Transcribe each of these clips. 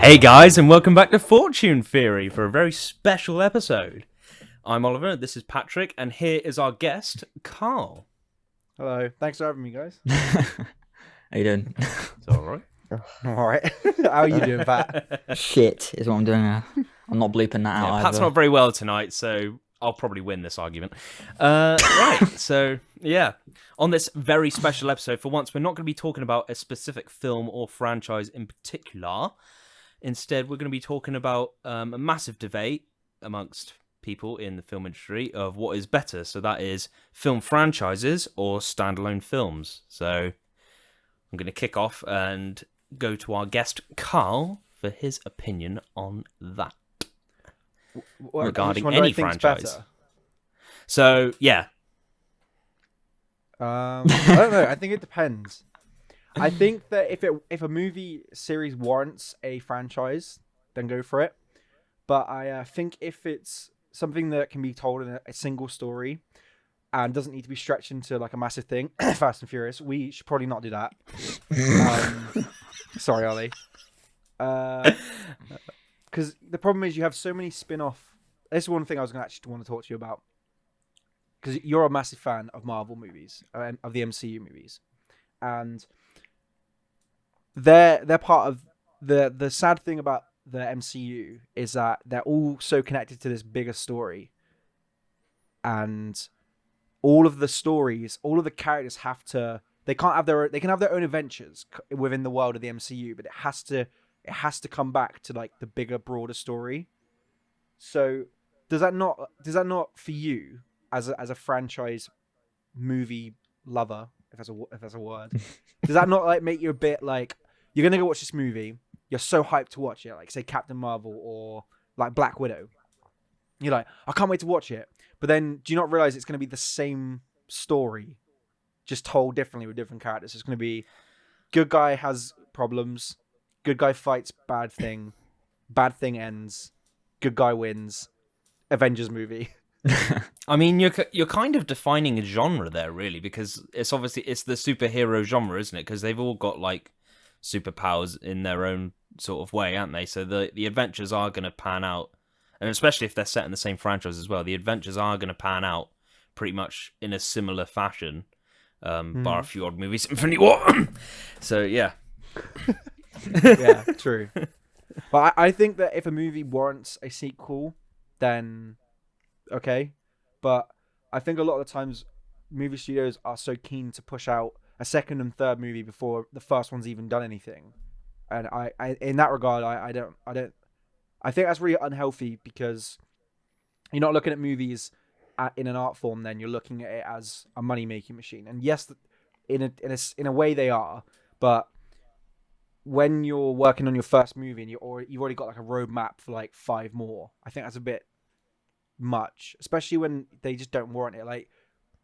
Hey guys, and welcome back to Fortune Theory for a very special episode. I'm Oliver, this is Patrick, and here is our guest, Karl. Hello, thanks for having me, guys. How you doing? It's alright. All right. How are you doing, Pat? Shit is what I'm doing. I'm not bleeping that out Pat's either. not very well tonight, so I'll probably win this argument. Right, so yeah. On this very special episode, for once, we're not going to be talking about a specific film or franchise in particular. Instead, we're going to be talking about a massive debate amongst people in the film industry of what is better. So that is film franchises or standalone films. So I'm going to kick off and go to our guest, Karl, for his opinion on that. Regarding any franchise. Better? So, yeah. I don't know. I think it depends. I think that if a movie series warrants a franchise, then go for it. But I think if it's something that can be told in a single story and doesn't need to be stretched into like a massive thing, Fast and Furious, we should probably not do that. Sorry, Ollie. Because the problem is you have so many spin-off. This is one thing I was going to actually want to talk to you about. Because you're a massive fan of Marvel movies, of the MCU movies. And they're part of the sad thing about the MCU is that they're all so connected to this bigger story. And all of the stories, all of the characters they can have their own adventures within the world of the MCU, but it has to come back to like the bigger, broader story. So does that not for you as a franchise movie lover, if that's a word, does that not like make you a bit like you're gonna go watch this movie, you're so hyped to watch it, like say Captain Marvel or like Black Widow, you're like, I can't wait to watch it, but then do you not realize it's gonna be the same story, just told differently with different characters? It's gonna be good guy has problems, good guy fights bad thing ends, good guy wins, Avengers movie. I mean, you're kind of defining a genre there, really, because it's the superhero genre, isn't it? Because they've all got like superpowers in their own sort of way, aren't they? So the adventures are going to pan out, and especially if they're set in the same franchise as well, the adventures are going to pan out pretty much in a similar fashion, bar a few odd movies, Infinity War. So yeah, yeah, true. But I think that if a movie warrants a sequel, then okay. But I think a lot of the times movie studios are so keen to push out a second and third movie before the first one's even done anything. And I in that regard, I think that's really unhealthy, because you're not looking at movies in an art form, then you're looking at it as a money-making machine. And yes, in a way they are, but when you're working on your first movie and you've already got like a roadmap for like 5 more, I think that's a bit much, especially when they just don't warrant it. Like,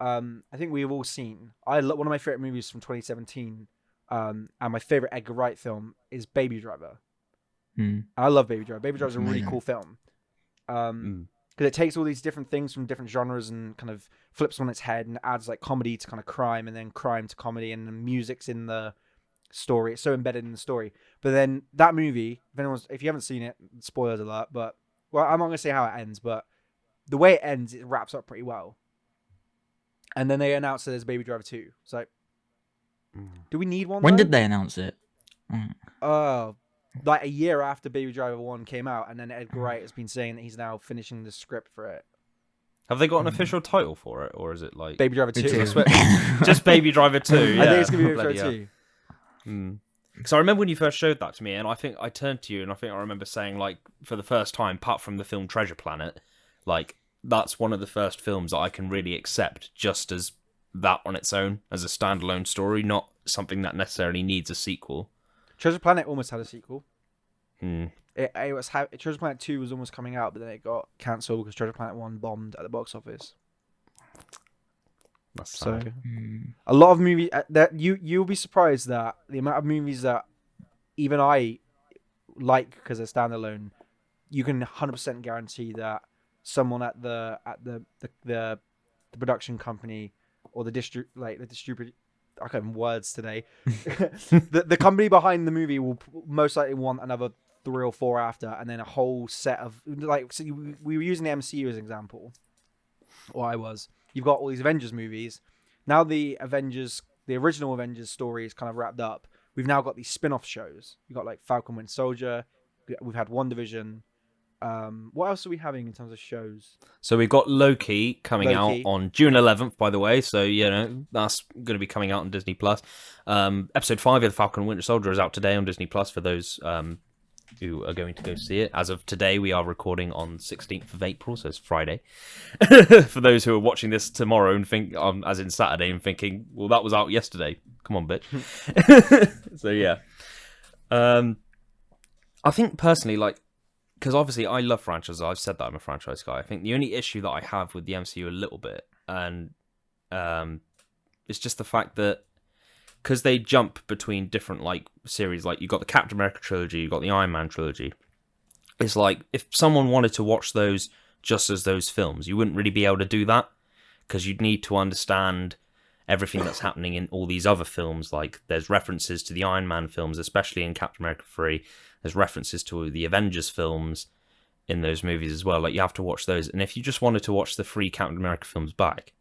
I think we've all seen. One of my favorite movies from 2017, and my favorite Edgar Wright film is Baby Driver. I love Baby Driver. Baby Driver is a really cool film, because it takes all these different things from different genres and kind of flips on its head and adds like comedy to kind of crime, and then crime to comedy, and the music's in the story. It's so embedded in the story. But then that movie, if you haven't seen it, spoilers alert. But well, I'm not gonna say how it ends, but the way it ends, it wraps up pretty well. And then they announced that there's Baby Driver 2. It's like, do we need one? When did they announce it? Like a year after Baby Driver 1 came out, and then Edgar Wright has been saying that he's now finishing the script for it. have they got an official title for it, or is it like Baby Driver 2. just Baby Driver 2? Yeah. I think it's gonna be Baby Driver 2. Because I remember when you first showed that to me, and I think I turned to you, and I think I remember saying, like, for the first time, apart from the film Treasure Planet, like, that's one of the first films that I can really accept just as that on its own, as a standalone story, not something that necessarily needs a sequel. Treasure Planet almost had a sequel. Hmm. Treasure Planet 2 was almost coming out, but then it got cancelled because Treasure Planet 1 bombed at the box office. That's So sad. a lot of movies that you'll be surprised that the amount of movies that even I like because they're standalone, you can 100% guarantee that someone at the production company or the distributor, I can't even words today. the company behind the movie will most likely want another 3 or 4 after, and then a whole set of like. So we were using the MCU as an example, or I was. You've got all these Avengers movies. Now the original Avengers story is kind of wrapped up. We've now got these spin-off shows. You've got like Falcon Winter Soldier. We've had WandaVision. What else are we having in terms of shows? So we've got Loki coming out on June 11th, by the way. So, that's going to be coming out on Disney+. Episode 5 of The Falcon and Winter Soldier is out today on Disney+, for those who are going to go see it. As of today, we are recording on 16th of April, so it's Friday. For those who are watching this tomorrow and think, as in Saturday, and thinking, well, that was out yesterday. Come on, bitch. So, yeah. I think, personally, because obviously I love franchises. I've said that I'm a franchise guy. I think the only issue that I have with the MCU a little bit, and it's just the fact that because they jump between different series, like you got the Captain America trilogy, you got the Iron Man trilogy. It's like if someone wanted to watch those just as those films, you wouldn't really be able to do that because you'd need to understand everything that's happening in all these other films. Like there's references to the Iron Man films, especially in Captain America 3. There's references to the Avengers films in those movies as well. Like you have to watch those. And if you just wanted to watch the 3 Captain America films back,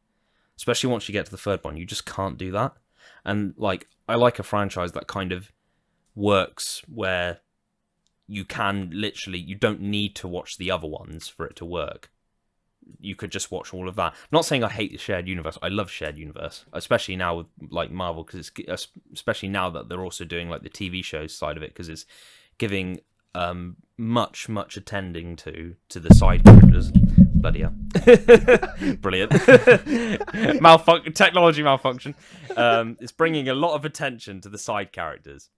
especially once you get to the third one, you just can't do that. And I like a franchise that kind of works where you can you don't need to watch the other ones for it to work. You could just watch all of that. I'm not saying I hate the shared universe. I love shared universe, especially now with Marvel, because it's especially now that they're also doing the TV shows side of it, because it's giving much attending to the side characters. Bloody hell. Brilliant. Technology malfunction. It's bringing a lot of attention to the side characters.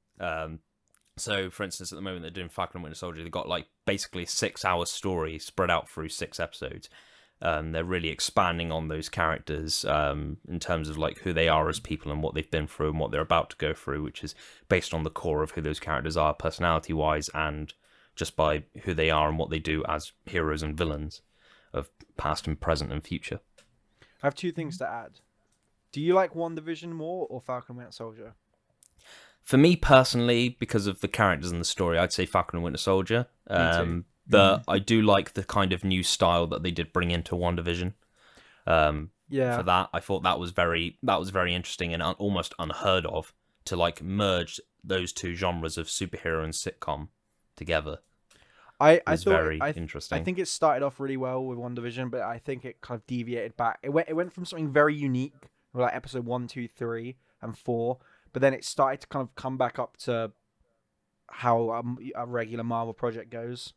So, for instance, at the moment they're doing Falcon and Winter Soldier. They've got basically a 6-hour story spread out through 6 episodes. They're really expanding on those characters in terms of who they are as people and what they've been through and what they're about to go through, which is based on the core of who those characters are personality-wise and just by who they are and what they do as heroes and villains of past and present and future. I have 2 things to add. Do you like WandaVision more or Falcon and Winter Soldier? For me personally, because of the characters and the story, I'd say Falcon and Winter Soldier. I do like the kind of new style that they did bring into WandaVision. For that, I thought that was very interesting and almost unheard of to like those two genres of superhero and sitcom together. I thought very interesting. I think it started off really well with WandaVision, but I think it kind of deviated back. It went from something very unique, like episode 1, 2, 3, and 4, but then it started to kind of come back up to how a regular Marvel project goes,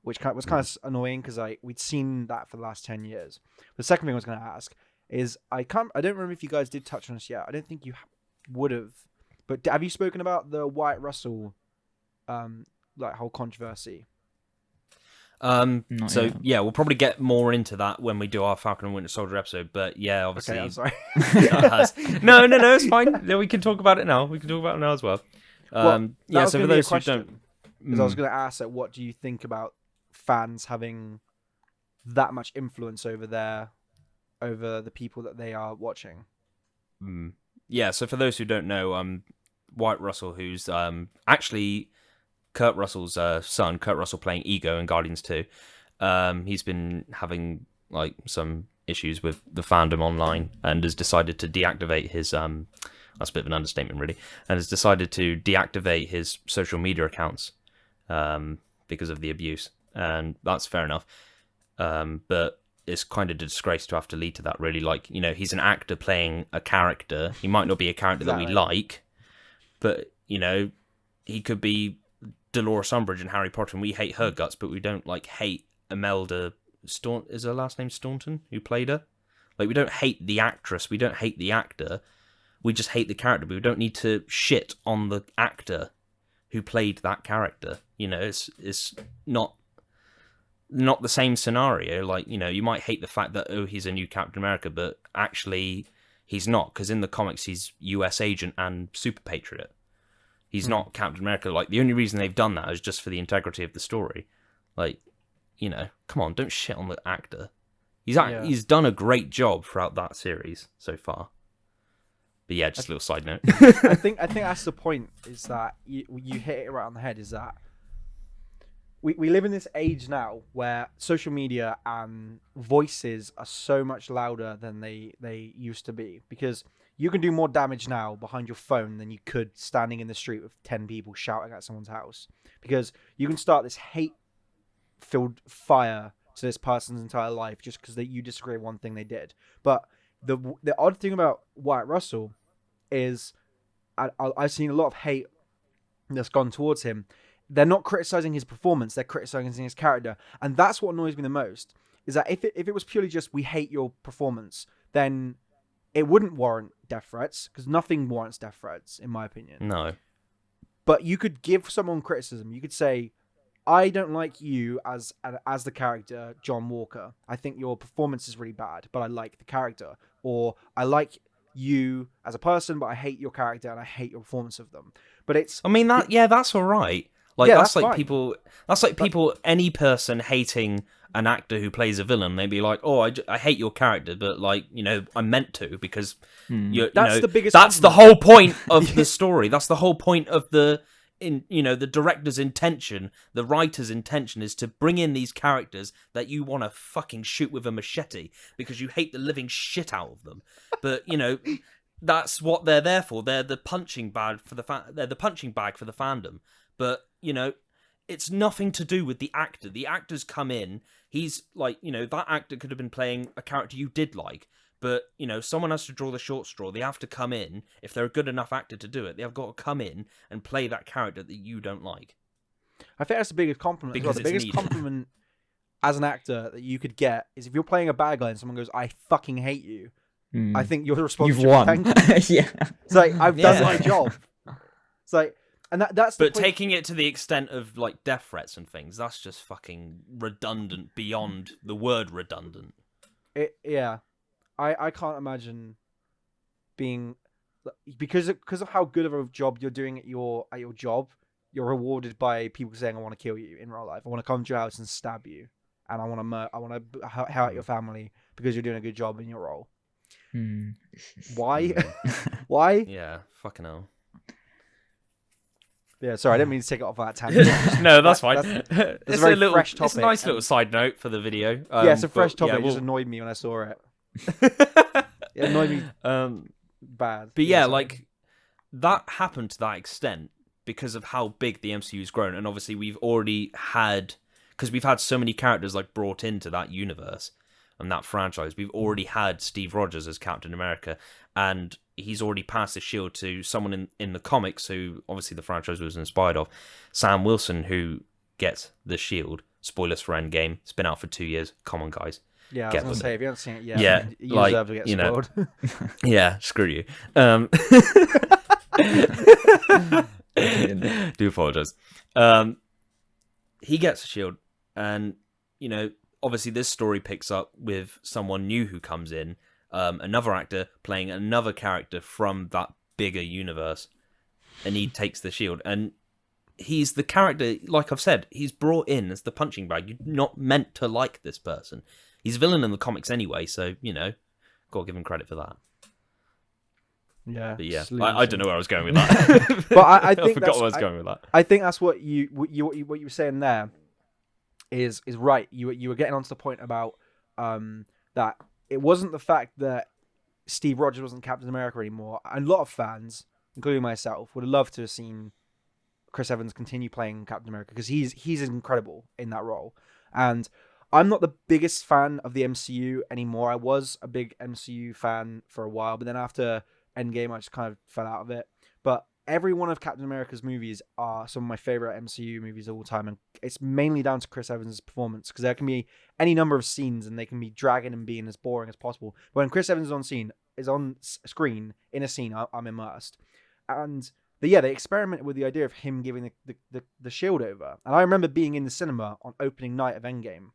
which was kind of annoying because we'd seen that for the last 10 years. The second thing I was going to ask is I don't remember if you guys did touch on this yet. I don't think you would have, but have you spoken about the Wyatt Russell whole controversy? Yeah, we'll probably get more into that when we do our Falcon and Winter Soldier episode. But yeah, obviously, okay, I'm sorry. No, it's fine. No, we can talk about it now. We can talk about it now as well. So for those who don't, because I was going to ask what do you think about fans having that much influence over the people that they are watching? Yeah, so for those who don't know, Wyatt Russell, who's actually Kurt Russell's son, Kurt Russell playing Ego in Guardians 2. He's been having some issues with the fandom online and has decided to deactivate his that's a bit of an understatement really, and has decided to deactivate his social media accounts because of the abuse, and that's fair enough. But it's kind of a disgrace to have to lead to that really. He's an actor playing a character. He might not be a character that we like, but he could be Dolores Umbridge in Harry Potter, and we hate her guts, but we don't hate Imelda Staunton. Is her last name Staunton? Who played her? We don't hate the actress, we don't hate the actor, we just hate the character. But we don't need to shit on the actor who played that character. It's not the same scenario. You might hate the fact that he's a new Captain America, but actually he's not, because in the comics he's US agent and super patriot. He's not Captain America. The only reason they've done that is just for the integrity of the story. Come on, don't shit on the actor. He's done a great job throughout that series so far. But yeah, just a little side note. I think that's the point, is that you hit it right on the head, is that we live in this age now where social media and voices are so much louder than they used to be, because you can do more damage now behind your phone than you could standing in the street with 10 people shouting at someone's house, because you can start this hate-filled fire to this person's entire life just because you disagree with one thing they did. But the odd thing about Wyatt Russell is I've seen a lot of hate that's gone towards him. They're not criticizing his performance, they're criticizing his character. And that's what annoys me the most, is that if it was purely just, we hate your performance, then it wouldn't warrant death threats, because nothing warrants death threats, in my opinion. No. But you could give someone criticism. You could say, I don't like you as the character, John Walker. I think your performance is really bad, but I like the character. Or I like you as a person, but I hate your character and I hate your performance of them. But it's... I mean, that's all right. Like, Yeah, that's that's like fine. people... That's like people... Any person hating an actor who plays a villain, they'd be like, oh, I hate your character, but, like, you know, I'm meant to, because... That's the biggest That's the compliment. whole point of the story. That's the whole point of the director's intention, the writer's intention, is to bring in these characters that you want to fucking shoot with a machete because you hate the living shit out of them. But, you know, that's what they're there for. They're the punching bag for the fandom. But, you know, it's nothing to do with the actor. The actor's come in. He's like, you know, that actor could have been playing a character you did like. But, you know, someone has to draw the short straw. They have to come in. If they're a good enough actor to do it, they have got to come in and play that character that you don't like. I think that's the biggest compliment. Because The biggest it's needed. compliment as an actor that you could get is if you're playing a bad guy and someone goes, I fucking hate you. I think your response You've should be, won. thank you. Yeah. It's like, I've done Yeah. my job. It's like, and that's the But point. taking it to the extent of, like, death threats and things, that's just fucking redundant beyond the word redundant. Yeah. I can't imagine being, because of how good of a job you're doing at your job, you're rewarded by people saying, I want to kill you in real life. I want to come to your house and stab you, and I want to out your family because you're doing a good job in your role. Why? Why? Yeah, fucking hell. Yeah, sorry, I didn't mean to take it off that tangent. No, that's fine. That's It's a very fresh It's a topic, nice and- little side note for the video. Yeah, it's a fresh but, topic. yeah, It just we'll- annoyed me when I saw it. It annoyed me bad. But yeah, sorry. like, that happened to that extent because of how big the MCU's grown, and obviously we've already had, because we've had so many characters like brought into that universe and that franchise. We've already had Steve Rogers as Captain America, and he's already passed the shield to someone in the comics who obviously the franchise was inspired of, Sam Wilson, who gets the shield. Spoilers for Endgame. It's been out for 2 years. Come on, guys. Yeah, I was get gonna with say, if you haven't seen it yet, Yeah, you like, deserve to get you know. spoiled. Yeah, screw you. Do apologize. He gets a shield, and you know, obviously, this story picks up with someone new who comes in, another actor playing another character from that bigger universe, and he takes the shield. And he's the character, like I've said, he's brought in as the punching bag. You're not meant to like this person. He's a villain in the comics anyway, so you know, gotta give him credit for that. Yeah, But yeah, just lose I don't him. know where I was going with that. But I think forgot that's, where I was going with that. I think that's what you were saying there is right. You were getting onto the point about that it wasn't the fact that Steve Rogers wasn't Captain America anymore. And a lot of fans, including myself, would have loved to have seen Chris Evans continue playing Captain America because he's incredible in that role. And I'm not the biggest fan of the MCU anymore. I was a big MCU fan for a while, but then after Endgame, I just kind of fell out of it. But every one of Captain America's movies are some of my favorite MCU movies of all time, and it's mainly down to Chris Evans' performance, because there can be any number of scenes and they can be dragging and being as boring as possible. But when Chris Evans is on screen in a scene, I'm immersed. And they experimented with the idea of him giving the shield over. And I remember being in the cinema on opening night of Endgame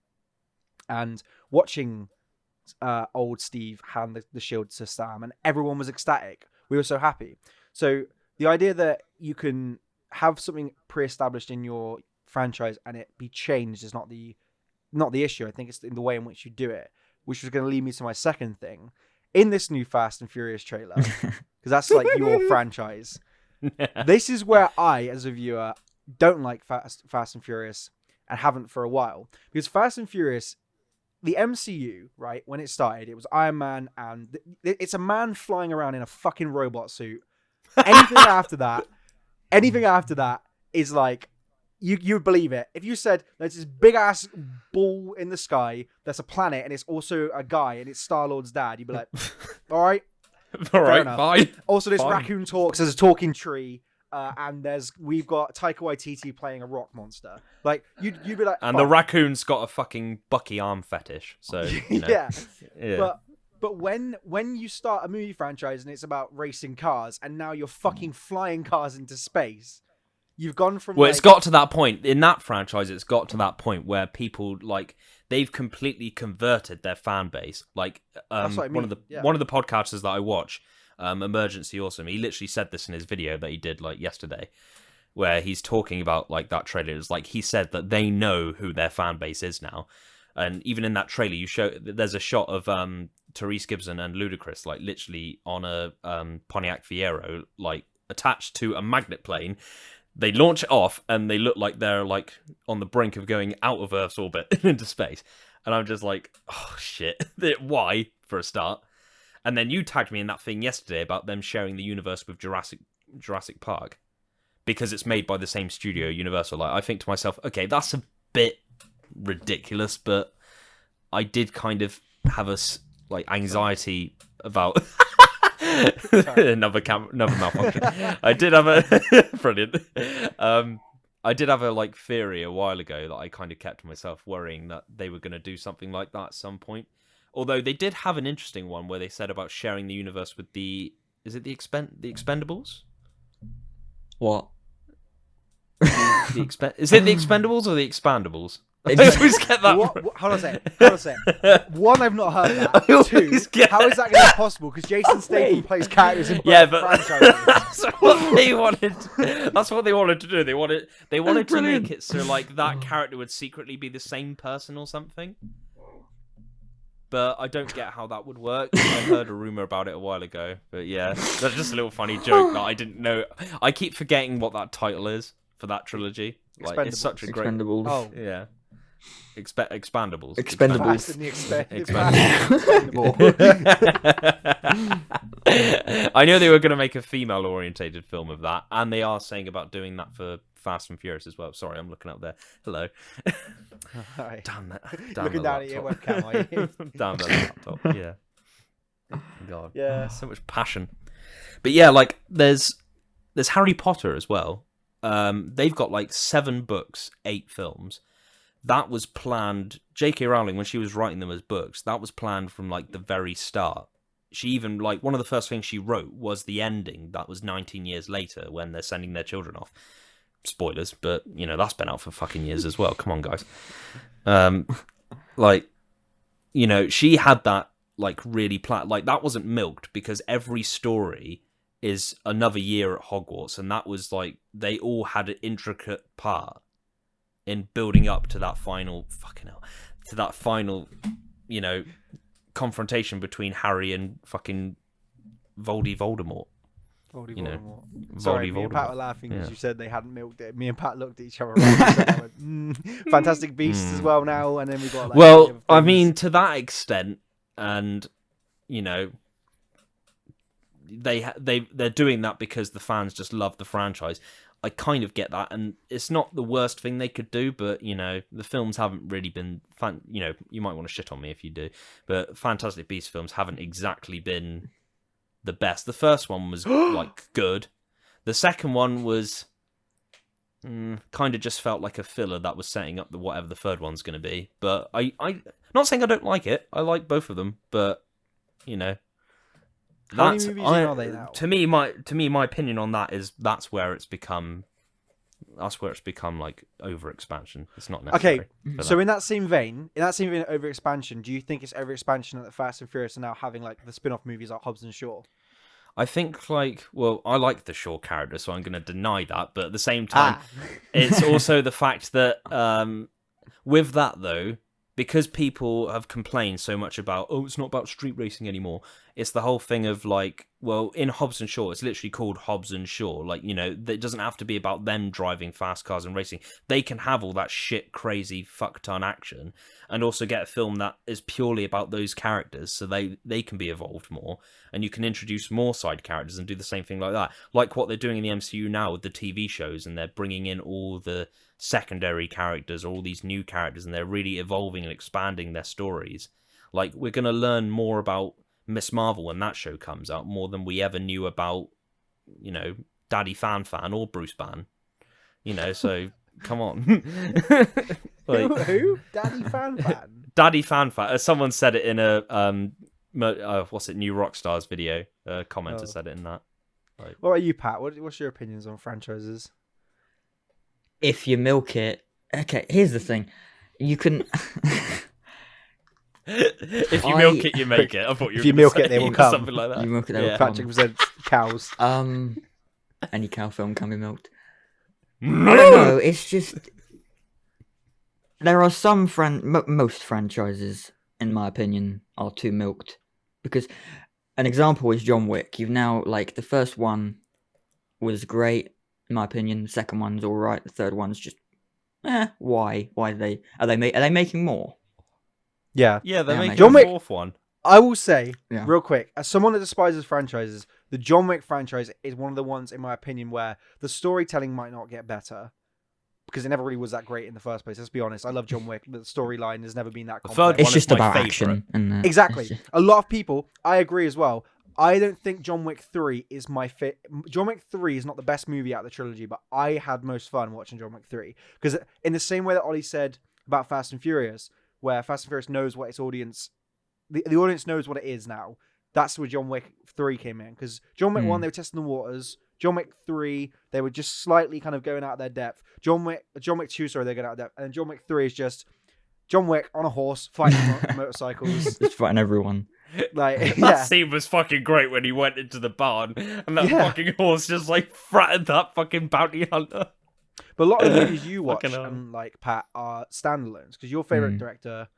and watching old Steve hand the shield to Sam, and everyone was ecstatic. We were so happy. So the idea that you can have something pre-established in your franchise and it be changed is not the issue. I think it's in the way in which you do it, which was going to lead me to my second thing. In this new Fast and Furious trailer, because that's like your franchise, this is where I, as a viewer, don't like Fast and Furious. and haven't for a while. Because Fast and Furious, the MCU, right, when it started, it was Iron Man, and it's a man flying around in a fucking robot suit. Anything after that is like, you believe it. If you said there's this big ass ball in the sky, that's a planet, and it's also a guy, and it's Star-Lord's dad, you'd be like, all right, All right, fine. Also, this Fine. raccoon talks as a talking tree, and we've got Taika Waititi playing a rock monster. Like you'd be like, And the raccoon's got a fucking Bucky arm fetish. So you know. yeah. But when you start a movie franchise and it's about racing cars, and now you're fucking flying cars into space, you've gone from Well, it's got to that point in that franchise. It's got to that point where people like they've completely converted their fan base. Like That's what I mean. one of the podcasters that I watch, Emergency Awesome, he literally said this in his video that he did like yesterday, where he's talking about like that trailer. It's like he said that they know who their fan base is now, and even in that trailer, there's a shot of Therese Gibson and Ludacris like literally on a Pontiac Fiero, like attached to a magnet plane. They launch it off, and they look like they're like on the brink of going out of Earth's orbit into space. And I'm just like, oh shit, why for a start? And then you tagged me in that thing yesterday about them sharing the universe with Jurassic Park because it's made by the same studio, Universal. Like, I think to myself, okay, that's a bit ridiculous, but I did kind of have anxiety about. another malfunction. I did have a brilliant. I did have a like theory a while ago that I kind of kept to myself, worrying that they were going to do something like that at some point. Although they did have an interesting one where they said about sharing the universe with the Expendables. What? Is it the Expendables or the Expandables? I always get that. Hold on a second. One, I've not heard that. Two, how is that going to be possible? Because Jason Statham plays characters in both franchises. That's what they wanted. That's what they wanted to do. They wanted to make it so like that character would secretly be the same person or something. But I don't get how that would work. I heard a rumor about it a while ago. But yeah, that's just a little funny joke that I didn't know. I keep forgetting what that title is for that trilogy. Like, it's such a great. Expendables. Oh yeah. Expandables. Expendables. I know they were going to make a female-orientated film of that, and they are saying about doing that for Fast and Furious as well. Sorry, I'm looking up there. Hello. Right. Damn that. Looking down at your webcam, are you? Damn that laptop. Yeah. God. Yeah. So much passion. But yeah, like there's Harry Potter as well. They've got like 7 books, 8 films. That was planned. J.K. Rowling, when she was writing them as books, that was planned from like the very start. She even like one of the first things she wrote was the ending. That was 19 years later when they're sending their children off. Spoilers, but you know that's been out for fucking years as well. Come on, guys. Like, you know, she had that like really like that wasn't milked because every story is another year at Hogwarts, and that was like they all had an intricate part in building up to that final you know, confrontation between Harry and fucking Voldemort. Sorry, me and Pat were laughing because you said they hadn't milked it. Me and Pat looked at each other and went, Fantastic Beasts as well now, and then we got like, well, I mean, to that extent, and you know, they're doing that because the fans just love the franchise. I kind of get that, and it's not the worst thing they could do, but, you know, the films haven't really been... you know, you might want to shit on me if you do, but Fantastic Beasts films haven't exactly been the best. The first one was, like, good. The second one was... kind of just felt like a filler that was setting up whatever the third one's going to be. But I'm not saying I don't like it. I like both of them, but, you know... How many movies are they now? To me, my opinion on that is that's where it's become like over expansion. It's not necessary. Okay, so in that same vein, over expansion, do you think it's over expansion that the Fast and Furious are now having like the spin-off movies like Hobbs and Shaw? I think I like the Shaw character, so I'm going to deny that. But at the same time, it's also the fact that with that though, because people have complained so much about, it's not about street racing anymore. it's the whole thing of like, well, in Hobbs and Shaw, it's literally called Hobbs and Shaw. Like, you know, it doesn't have to be about them driving fast cars and racing. They can have all that shit, crazy, fuck ton action, and also get a film that is purely about those characters, so they can be evolved more, and you can introduce more side characters and do the same thing like that. Like what they're doing in the MCU now with the TV shows, and they're bringing in all the secondary characters, or all these new characters, and they're really evolving and expanding their stories. Like, we're going to learn more about Miss Marvel when that show comes out, more than we ever knew about, you know, Daddy Fan or Bruce Banner. You know, so come on. Like, who? Daddy Fan? Daddy Fan. As someone said it in a what's it, New Rockstars video. A commenter said it in that. Like, what about you, Pat? What's your opinions on franchises? If you milk it, okay. Here's the thing: you can. If you milk it, you make it. I thought you. If you milk it, they will come. Something like that. You milk it, they will come. Patrick presents cows. Any cow film can be milked. I don't know. It's just there are some most franchises, in my opinion, are too milked. Because an example is John Wick. You've now like the first one was great, in my opinion. The second one's all right. The third one's just why? Why are they making more? Yeah, they're making John a Wick, fourth one. I will say, Yeah. real quick, as someone that despises franchises, the John Wick franchise is one of the ones, in my opinion, where the storytelling might not get better. Because it never really was that great in the first place. Let's be honest. I love John Wick, but the storyline has never been that complex. It's one just is my about favourite. action. And Exactly. A lot of people, I agree as well. I don't think John Wick 3 is my fit. John Wick 3 is not the best movie out of the trilogy, but I had most fun watching John Wick 3. Because in the same way that Ollie said about Fast and Furious, where Fast and Furious knows what its audience... The audience knows what it is now. That's where John Wick 3 came in. Because John Wick 1, they were testing the waters. John Wick 3, they were just slightly kind of going out of their depth. John Wick 2, sorry, they're going out of depth. And then John Wick 3 is just John Wick on a horse, fighting motorcycles. just fighting everyone. Like, That scene was fucking great when he went into the barn and that fucking horse just like fratted that fucking bounty hunter. But a lot of the movies you watch, Fucking hell. and like Pat, are standalones. Because your favorite director,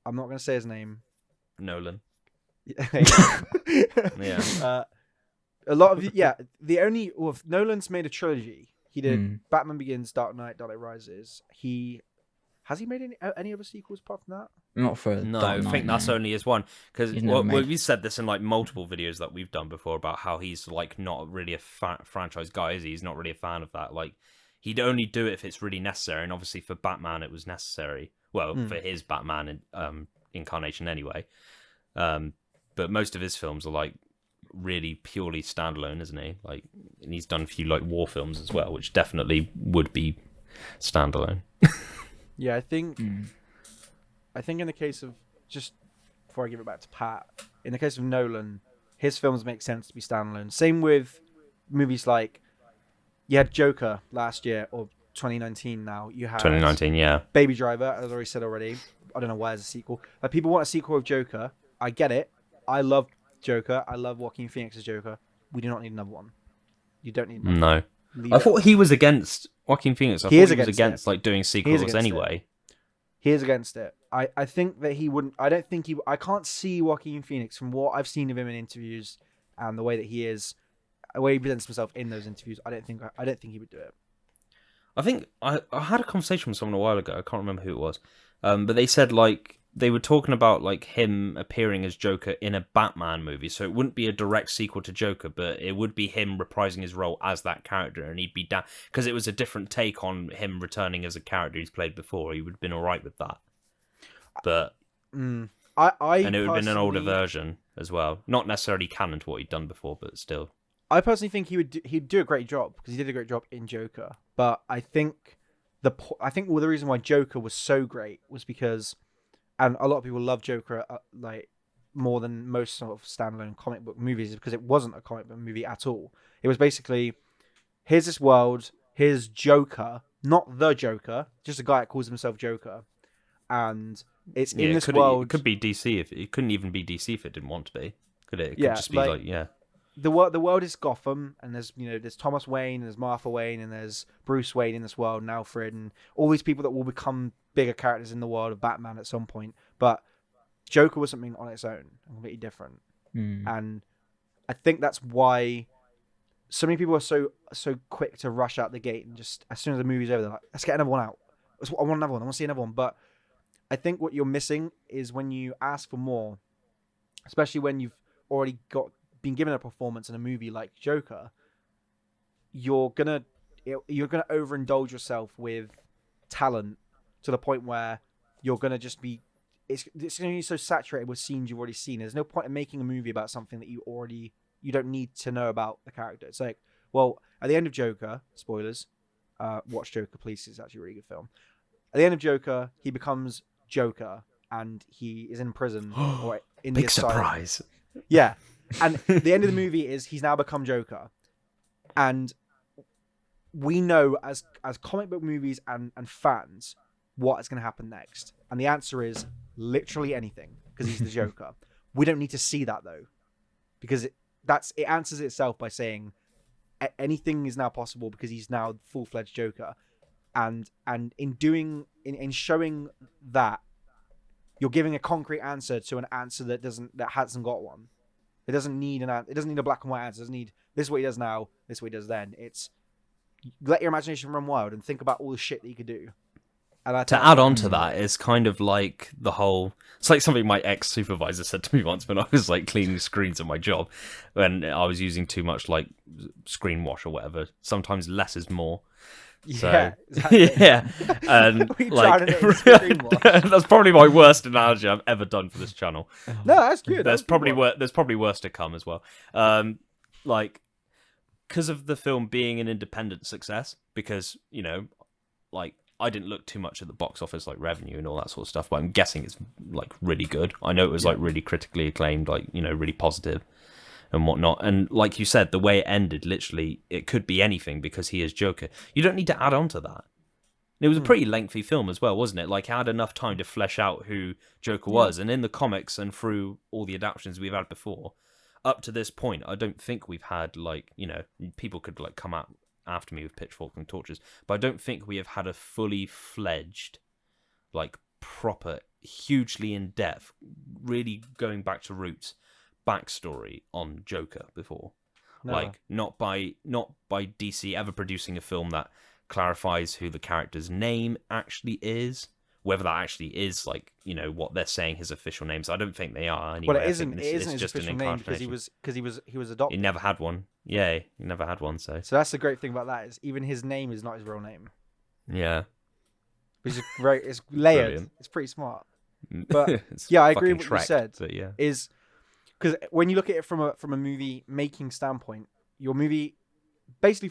I'm not going to say his name. Nolan. Yeah. A lot of Nolan's made a trilogy. He did Batman Begins, Dark Knight, Dark Knight Rises. Has he made any other sequels apart from that? Not for No, Dark I Knight, think that's only his one. Because He's never made- we said this in like multiple videos that we've done before about how he's like not really a franchise guy, is he? He's not really a fan of that. Like, he'd only do it if it's really necessary, and obviously for Batman it was necessary. Well, for his Batman incarnation anyway. But most of his films are like really purely standalone, isn't he? Like, and he's done a few like war films as well, which definitely would be standalone. Yeah, I think in the case of, just before I give it back to Pat, in the case of Nolan, his films make sense to be standalone. Same with movies like, you had Joker last year, or 2019 now. You had 2019, yeah. Baby Driver, as I already said already. I don't know why there's a sequel. Like, people want a sequel of Joker. I get it. I love Joker. I love Joaquin Phoenix's Joker. We do not need another one. You don't need another one. No. I thought he was against Joaquin Phoenix. I thought he was against like doing sequels anyway. He is against it. I think that he wouldn't. I can't see Joaquin Phoenix, from what I've seen of him in interviews and the way that he is, the way he presents himself in those interviews. I don't think he would do it. I think I had a conversation with someone a while ago. I can't remember who it was, but they said like they were talking about like him appearing as Joker in a Batman movie, so it wouldn't be a direct sequel to Joker, but it would be him reprising his role as that character, and he'd be down because it was a different take on him returning as a character he's played before. He would have been all right with that, but and it would have been an older version as well, not necessarily canon to what he'd done before, but still. I personally think he'd do a great job, because he did a great job in Joker. But I think the reason why Joker was so great was because, and a lot of people love Joker like more than most sort of standalone comic book movies, is because it wasn't a comic book movie at all. It was basically, here's this world, here's Joker, not the Joker, just a guy that calls himself Joker, and it's in this world. It could be DC it couldn't even be DC if it didn't want to be, could it? It could just be The world is Gotham, and there's Thomas Wayne, and there's Martha Wayne, and there's Bruce Wayne in this world, and Alfred, and all these people that will become bigger characters in the world of Batman at some point. But Joker was something on its own, completely different. And I think that's why so many people are so quick to rush out the gate and just as soon as the movie's over, they're like, let's get another one out. I want another one. I want to see another one. But I think what you're missing is when you ask for more, especially when you've already been given a performance in a movie like Joker, you're gonna overindulge yourself with talent to the point where you're gonna just be it's gonna be so saturated with scenes you've already seen. There's no point in making a movie about something that you don't need to know about the character. It's like, well, at the end of Joker, spoilers, watch Joker, please. It's actually a really good film. At the end of Joker, he becomes Joker, and he is in prison or in the Big asylum. surprise. Yeah, and the end of the movie is he's now become Joker, and we know as comic book movies and fans what is going to happen next, and the answer is literally anything because he's the Joker. We don't need to see that though, because it answers itself by saying anything is now possible because he's now full-fledged Joker. And in showing that, you're giving a concrete answer to an answer that hasn't got one. It doesn't need it doesn't need a black and white answer. It doesn't need this is what he does now, this is what he does then. It's let your imagination run wild and think about all the shit that you could do. And to add on to that is kind of like the whole. It's like something my ex-supervisor said to me once when I was like cleaning screens at my job, when I was using too much like screen wash or whatever. Sometimes less is more. Yeah, so, exactly. Yeah, and like that's probably my worst analogy I've ever done for this channel. No, that's good. There's probably worse to come as well. Like because of the film being an independent success, because like I didn't look too much at the box office like revenue and all that sort of stuff, but I'm guessing it's like really good. I know it was like really critically acclaimed, like really positive and whatnot. And like you said, the way it ended, literally, it could be anything because he is Joker. You don't need to add on to that. It was a pretty lengthy film as well, wasn't it? Like, it had enough time to flesh out who Joker was. And in the comics and through all the adaptations we've had before, up to this point, I don't think we've had, like, people could, like, come out after me with pitchforks and torches, but I don't think we have had a fully fledged, like, proper, hugely in-depth, really going back to roots, backstory on Joker before. No. Like not by DC ever producing a film that clarifies who the character's name actually is, whether that actually is like what they're saying his official names. I don't think they are anyway. Well, it isn't his just official name because he was adopted. He never had one. Yeah, he never had one. So that's the great thing about that is even his name is not his real name. Yeah, which is great. It's layered. Brilliant. It's pretty smart. But yeah, I agree with what you said. But yeah, is because when you look at it from a movie making standpoint, your movie basically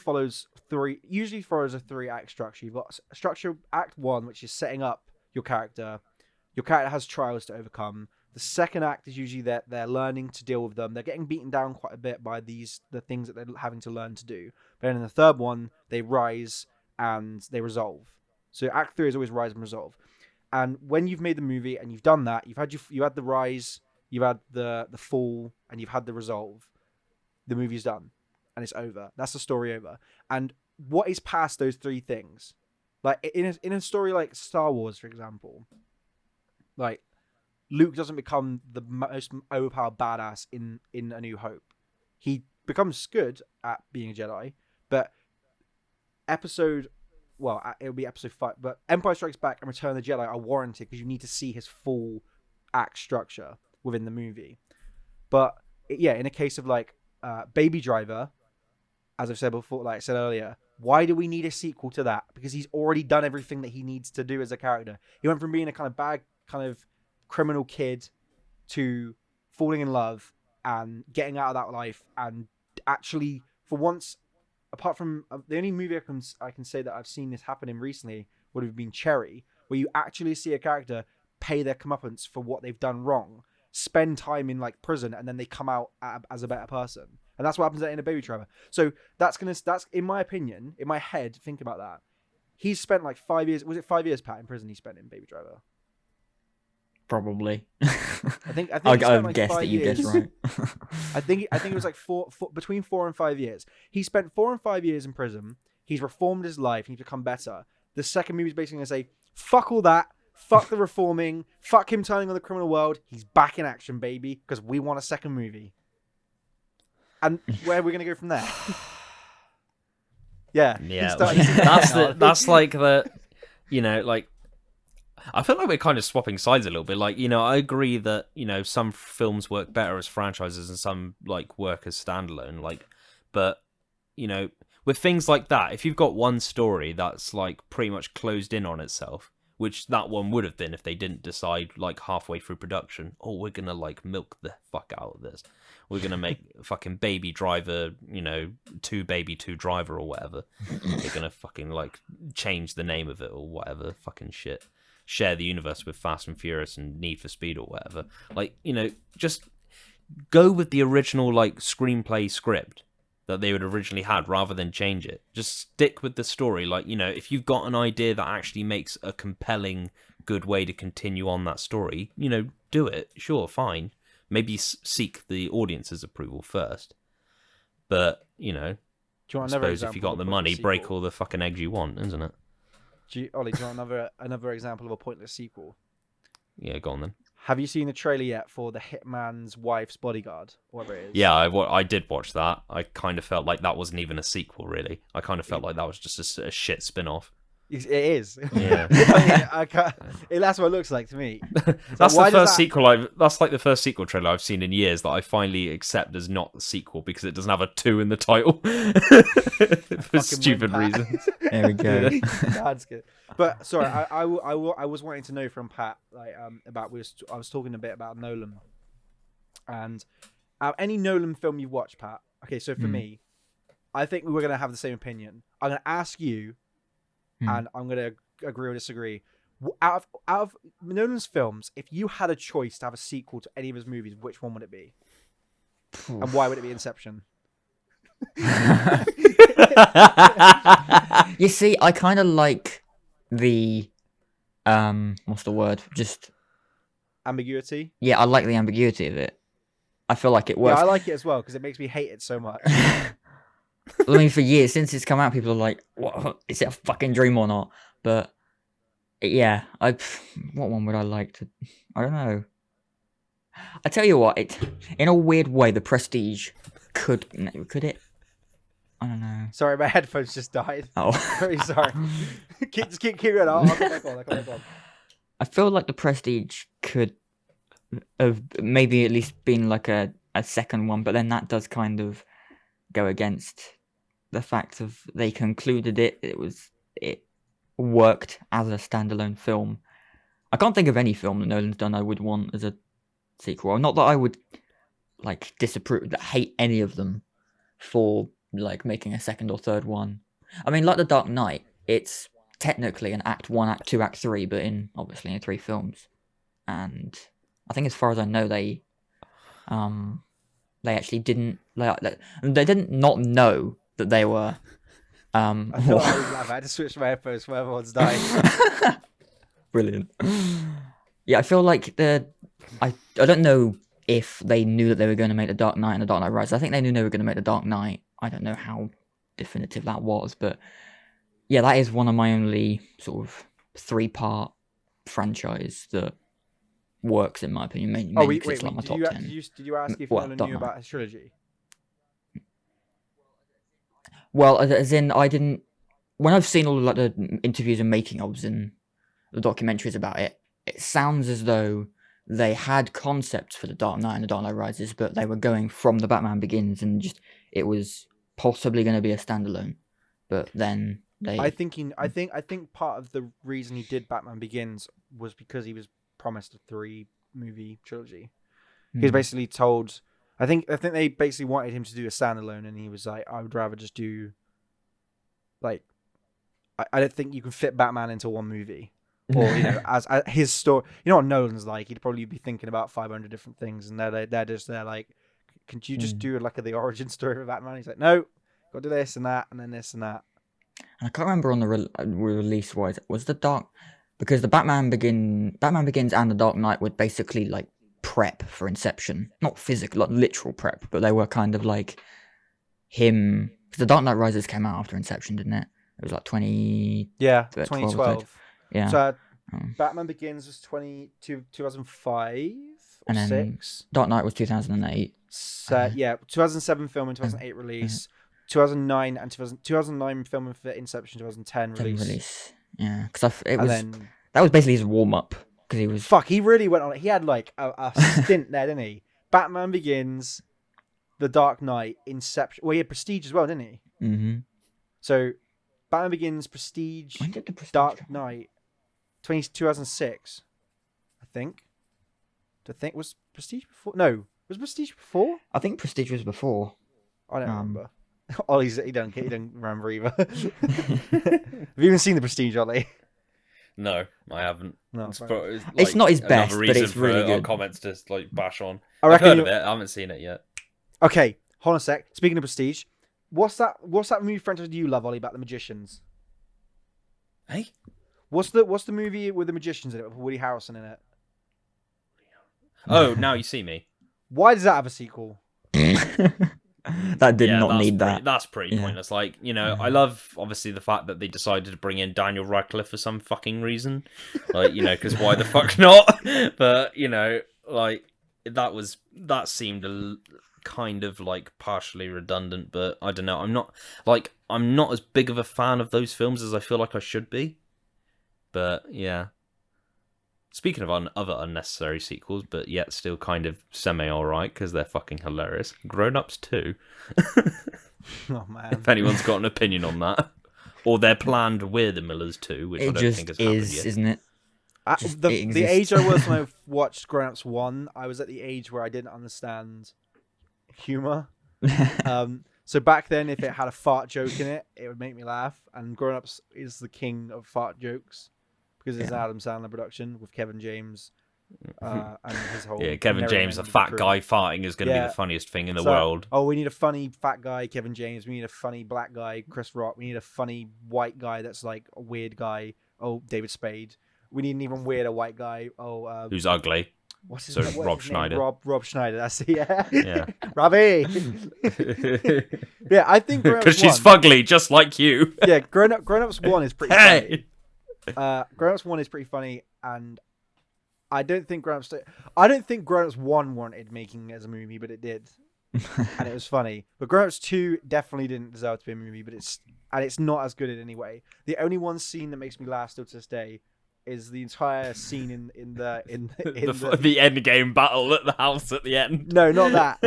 usually follows a 3-act structure. You've got a structure, act 1, which is setting up your character. Your character has trials to overcome. The second act is usually that they're learning to deal with them. They're getting beaten down quite a bit by the things that they're having to learn to do. But then in the third one, they rise and they resolve. So act 3 is always rise and resolve. And when you've made the movie and you've done that, you had the rise, you've had the fall, and you've had the resolve. The movie's done, and it's over. That's the story over. And what is past those 3 things? Like in a story like Star Wars, for example, like Luke doesn't become the most overpowered badass in A New Hope. He becomes good at being a Jedi, but it'll be episode 5, but Empire Strikes Back and Return of the Jedi are warranted because you need to see his full act structure within the movie. But yeah, in a case of like Baby Driver, as I've said before, like I said earlier, why do we need a sequel to that? Because he's already done everything that he needs to do as a character. He went from being a kind of bad, kind of criminal kid to falling in love and getting out of that life, and actually, for once, apart from the only movie I can say that I've seen this happen in recently would have been Cherry, where you actually see a character pay their comeuppance for what they've done wrong, spend time in like prison, and then they come out as a better person. And that's what happens in a Baby Driver. So that's in my opinion, in my head, think about that. He's spent like 5 years. Was it 5 years, Pat, in prison? He spent in Baby Driver. Probably. I think I like guess that you guessed right. I think it was like between 4 and 5 years. He spent 4 and 5 years in prison. He's reformed his life. He's become better. The second movie is basically going to say, fuck all that. Fuck the reforming. Fuck him turning on the criminal world. He's back in action, baby, because we want a second movie. And where are we going to go from there? Yeah. That's like the, like, I feel like we're kind of swapping sides a little bit. Like, I agree that, some films work better as franchises and some, like, work as standalone. Like, but, with things like that, if you've got one story that's, like, pretty much closed in on itself, which that one would have been if they didn't decide, like, halfway through production, we're gonna, like, milk the fuck out of this. We're gonna make fucking Baby Driver, 2 Baby 2 Driver or whatever. They're gonna fucking, like, change the name of it or whatever fucking shit. Share the universe with Fast and Furious and Need for Speed or whatever. Like, just go with the original, like, screenplay script that they would originally had rather than change it. Just stick with the story. Like, if you've got an idea that actually makes a compelling, good way to continue on that story, do it. Sure, fine. Maybe seek the audience's approval first. But, Do you want I suppose if you got the money, break all the fucking eggs you want, isn't it? Ollie, do you want another example of a pointless sequel? Yeah, go on then. Have you seen the trailer yet for The Hitman's Wife's Bodyguard? Whatever it is. Yeah, I did watch that. I kind of felt like that wasn't even a sequel, really. I kind of felt like that was just a shit spin-off. It is. Yeah. That's what it looks like to me. That's the first sequel that's like the first sequel trailer I've seen in years that I finally accept as not the sequel because it doesn't have a 2 in the title. For stupid reasons. There we go. That's good. But sorry, I was wanting to know from Pat, like, about I was talking a bit about Nolan, and any Nolan film you watch, Pat. Okay, so for me, I think we're gonna have the same opinion. I'm gonna ask you, and I'm gonna agree or disagree. Out of Nolan's films, if you had a choice to have a sequel to any of his movies, which one would it be? And why would it be Inception? You see, I kind of like the what's the word? Just ambiguity. Yeah, I like the ambiguity of it. I feel like it works. Yeah, I like it as well because it makes me hate it so much. I mean, for years since it's come out, people are like, "What? Is it a fucking dream or not?" But yeah, what one would I like to? I don't know. I tell you what, in a weird way, The Prestige could it? I don't know. Sorry, my headphones just died. Oh, very sorry. Just keep going. I'll come back on. I feel like The Prestige could have maybe at least been like a second one, but then that does kind of go against the fact of they concluded it worked as a standalone film. I can't think of any film that Nolan's done I would want as a sequel. Not that I would like disapprove, that hate any of them for like making a second or third one. I mean, like The Dark Knight, it's technically an Act 1, Act 2, Act 3, but obviously in 3 films. And I think as far as I know, they actually didn't they didn't not know that they were I thought I was laughing. I had to switch my headphones for everyone's dying. Brilliant. Yeah, I feel like I don't know if they knew that they were going to make The Dark Knight and The Dark Knight Rises. I think they knew they were going to make The Dark Knight. I don't know how definitive that was, but yeah, that is one of my only sort of 3-part franchise that works in my opinion. Mainly because it's like my top 10. Did you ask if Nolan knew about his trilogy? Well, as in, I didn't. When I've seen all of like the interviews and making ofs and the documentaries about it, it sounds as though they had concepts for The Dark Knight and The Dark Knight Rises, but they were going from The Batman Begins, and just it was possibly going to be a standalone. But then I think part of the reason he did Batman Begins was because he was promised a 3-movie trilogy. He was basically told. I think they basically wanted him to do a standalone, and he was like, "I would rather just do, like, I don't think you can fit Batman into one movie, or as his story. You know what Nolan's like? He'd probably be thinking about 500 different things, and they're just like, can you just do like the origin story of Batman? He's like, no, got to do this and that, and then this and that. And I can't remember on the release wise was the because the Batman Begins and The Dark Knight were basically like prep for Inception, not physical, like literal prep, but they were kind of like him. Because The Dark Knight Rises came out after Inception, didn't it? It was like 2012. Yeah. Yeah. So Batman Begins was 2005 or And then 6. Dark Knight was 2008. Yeah, 2007 film and 2008 release. 2009 and 2009 film for Inception, 2010 release. Yeah, because And then that was basically his warm up because he was he really went on it. He had like a stint there, didn't he? Batman Begins, The Dark Knight, Inception. Well, he had Prestige as well, didn't he? Mm-hmm. So, Batman Begins, Prestige, When did the Prestige Dark come out? Knight, 2006, I think. Was Prestige before? No, was Prestige before? I think Prestige was before. I don't remember. Ollie's he don't remember either. Have you even seen the Prestige, Ollie? No, I haven't. No, It's not his another best, but reason it's for really our good. comments to like bash on. I I've reckon heard of it. I haven't seen it yet. Okay, hold on a sec. Speaking of Prestige, what's that movie franchise you love, Ollie, about the magicians? Hey, What's the movie with the magicians in it, with Woody Harrelson in it? oh, Now You See Me. Why does that have a sequel? That did Yeah, not that's need pretty, that. That's pretty Yeah. pointless. Like, I love obviously the fact that they decided to bring in Daniel Radcliffe for some fucking reason. Like, because why the fuck not? But like that seemed kind of like partially redundant. But I don't know. I'm not as big of a fan of those films as I feel like I should be. But yeah. Speaking of other unnecessary sequels, but yet still kind of semi-alright, because they're fucking hilarious. Grown Ups 2. Oh man! If anyone's got an opinion on that. Or they're planned We're the Millers 2, which I It don't just think has happened is, yet. isn't it? The it age exists. I was when I watched Grown Ups 1, I was at the age where I didn't understand humor. So back then, if it had a fart joke in it, it would make me laugh. And Grown Ups is the king of fart jokes because it's an Adam Sandler production with Kevin James and his whole Kevin merry James, men a of the fat crew. guy farting is going to be Yeah. the funniest thing in the So, world. Oh, we need a funny fat guy, Kevin James. We need a funny black guy, Chris Rock. We need a funny white guy that's like a weird guy. Oh, David Spade. We need an even weirder white guy. Oh, Who's ugly. what's his So, name? Rob Schneider. Rob Schneider. That's it. Yeah. Yeah. Robbie. Yeah, I think Grown Because Ups she's 1. fugly, just like you. Yeah, Grown Ups 1 is pretty Hey! funny. Grown Ups 1 is pretty funny, and I don't think Grown Ups 1 warranted making as a movie, but it did. And it was funny. But Grown Ups 2 definitely didn't deserve to be a movie, but it's not as good in any way. The only one scene that makes me laugh still to this day is the entire scene in The end game battle at the house at the end. No, not that.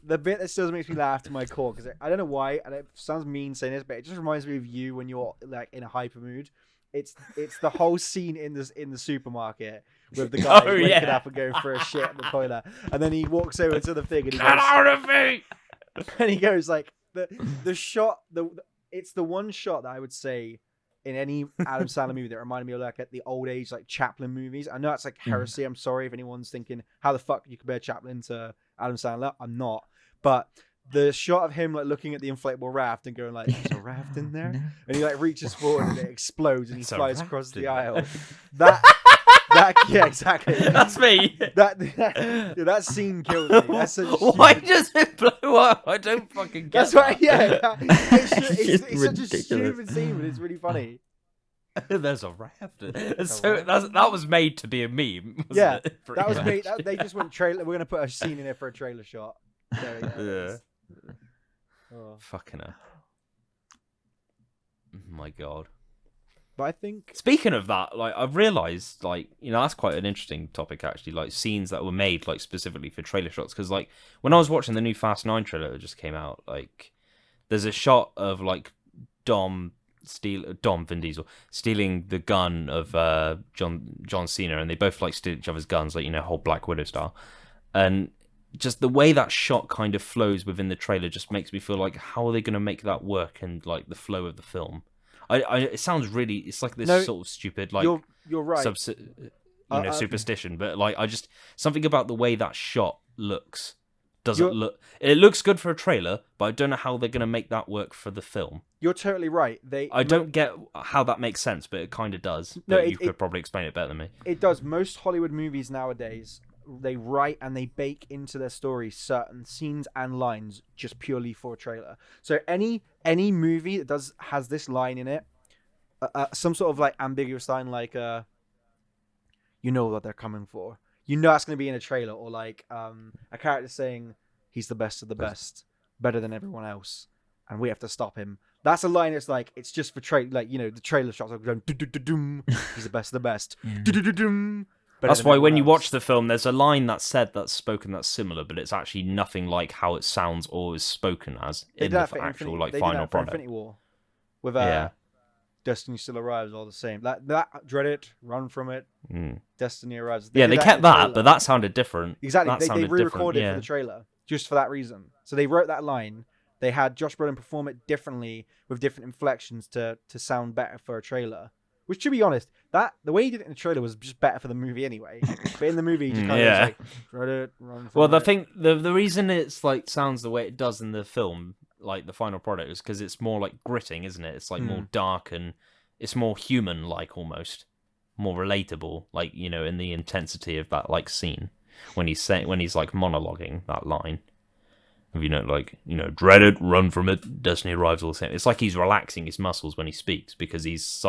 The bit that still makes me laugh to my core, because I don't know why, and it sounds mean saying this, but it just reminds me of you when you're like in a hyper mood. It's the whole scene in the supermarket with the guy waking up and going for a shit in the toilet, and then he walks over to the thing and he Get goes, out of me! and he goes like the shot it's the one shot that I would say in any Adam Sandler movie that reminded me of like at the old age like Chaplin movies. I know it's like heresy. I'm sorry if anyone's thinking how the fuck you compare Chaplin to Adam Sandler. I'm not, but the shot of him like looking at the inflatable raft and going like, "There's a raft in there," and he like reaches forward and it explodes and he It's a flies raft across in the there. aisle. Yeah, exactly. That's me. That scene kills me. That's such a Why stupid- does it blow up? I don't fucking get That's that. right. Yeah, it's such a ridiculous. stupid scene, but it's really funny. There's a raft. So that was made to be a meme. Wasn't Yeah, it? that was Pretty me. They just went trailer. We're gonna put a scene in there for a trailer shot. There we go. Yeah. Oh. Fucking hell. Oh my god. But I think Speaking of that, like I've realised, like that's quite an interesting topic actually. Like scenes that were made like specifically for trailer shots, because like when I was watching the new Fast 9 trailer that just came out, like there's a shot of like Vin Diesel stealing the gun of John Cena, and they both like steal each other's guns, like whole Black Widow style, and just the way that shot kind of flows within the trailer just makes me feel like how are they going to make that work and like the flow of the film. It sounds really, it's like this sort of stupid like you're right. superstition, but like something about the way that shot looks it looks good for a trailer, but I don't know how they're going to make that work for the film. You're totally right. I don't get how that makes sense, but it kind of does. No, But you could probably explain it better than me. It does. Most Hollywood movies nowadays, they write and they bake into their stories certain scenes and lines just purely for a trailer. So any movie that has this line in it, some sort of like ambiguous line, like you know what they're coming for. You know that's going to be in a trailer, or like a character saying he's the best of the best, better than everyone else, and we have to stop him. That's a line that's like, it's just for like, the trailer shots are going doom. He's the best of the best. Doom. That's why when you watch the film, there's a line that's said that's spoken that's similar, but it's actually nothing like how it sounds or is spoken as in the actual final product. Infinity War with Destiny Still Arrives, all the same. That dread it, run from it. Destiny Arrives. They kept that, but that sounded different. Exactly, they re-recorded it for the trailer just for that reason. So they wrote that line. They had Josh Brolin perform it differently with different inflections to sound better for a trailer. Which, to be honest, the way he did it in the trailer was just better for the movie anyway. But in the movie, he just kind of dread it, run from it. The reason it's like sounds the way it does in the film, like the final product, is because it's more like gritting, isn't it? It's like more dark and it's more human-like almost, more relatable, like, in the intensity of that like scene when he's like monologuing that line. Dread it, run from it, Destiny Arrives, all the same. It's like he's relaxing his muscles when he speaks because he's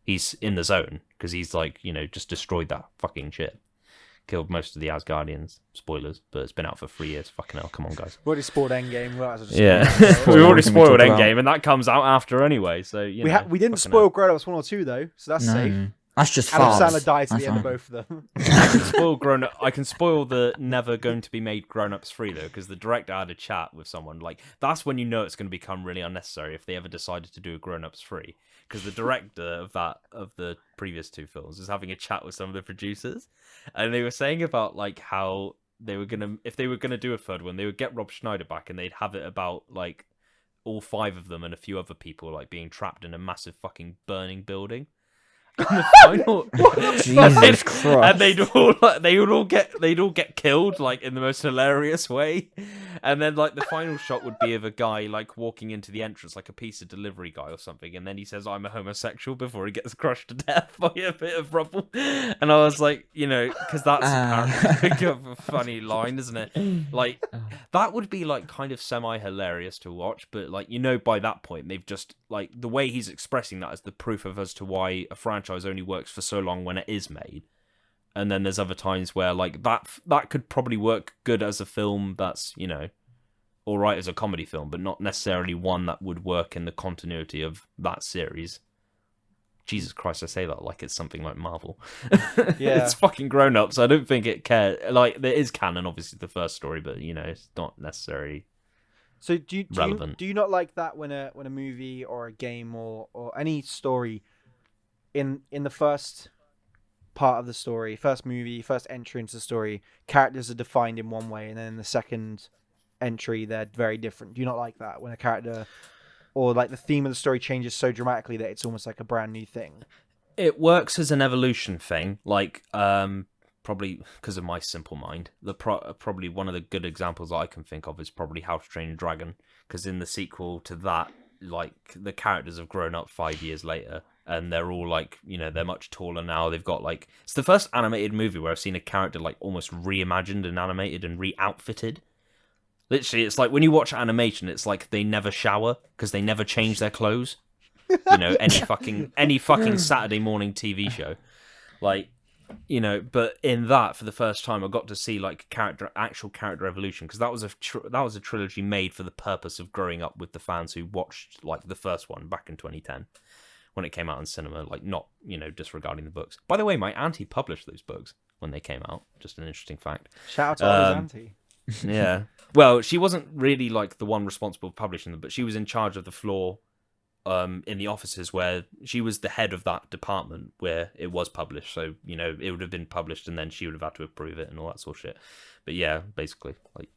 he's in the zone because he's like, just destroyed that fucking shit. Killed most of the Asgardians. Spoilers, but it's been out for 3 years. Fucking hell, come on, guys. We already spoiled Endgame. We already spoiled Endgame, and that comes out after anyway. So we didn't spoil Grown Ups 1 or 2 though, so that's safe. That's just Adam farce. Sandler dies at the end of both of them. I can spoil the never going to be made Grown Ups 3 though, because the director had a chat with someone. Like, that's when you know it's going to become really unnecessary if they ever decided to do a Grown Ups 3, because the director of the previous 2 films was having a chat with some of the producers, and they were saying about like how if they were gonna do a third one, they would get Rob Schneider back and they'd have it about like all 5 of them and a few other people like being trapped in a massive fucking burning building. And the final, Jesus Christ! And they'd all get killed like in the most hilarious way, and then like the final shot would be of a guy like walking into the entrance like a pizza delivery guy or something, and then he says, "I'm a homosexual" before he gets crushed to death by a bit of rubble. And I was like, because that's apparently a funny line, isn't it? Like that would be like kind of semi hilarious to watch, but like by that point they've just like the way he's expressing that is the proof of as to why a franchise only works for so long when it is made. And then there's other times where like that could probably work good as a film that's all right as a comedy film, but not necessarily one that would work in the continuity of that series. Jesus Christ, I say that like it's something like Marvel. Yeah. It's fucking Grown Ups. I don't think it cares. Like, there is canon, obviously, the first story, but it's not necessarily so do relevant. Do you not like that when a movie or a game or any story in the first part of the story, first movie, first entry into the story, characters are defined in one way, and then in the second entry they're very different? Do you not like that when a character or like the theme of the story changes so dramatically that it's almost like a brand new thing? It works as an evolution thing, like probably because of my simple mind. Probably one of the good examples I can think of is probably How to Train Your Dragon, because in the sequel to that, like the characters have grown up 5 years later. And they're all like, they're much taller now. They've got like, it's the first animated movie where I've seen a character like almost reimagined and animated and re-outfitted. Literally, it's like when you watch animation, it's like they never shower because they never change their clothes. Any fucking Saturday morning TV show, like, But in that, for the first time, I got to see like actual character evolution, because that was a trilogy made for the purpose of growing up with the fans who watched like the first one back in 2010. When it came out in cinema, like not, disregarding the books. By the way, my auntie published those books when they came out. Just an interesting fact. Shout out to Ollie's auntie. Yeah. Well, she wasn't really like the one responsible for publishing them, but she was in charge of the floor in the offices where she was the head of that department where it was published. So, it would have been published and then she would have had to approve it and all that sort of shit. But yeah, basically, like.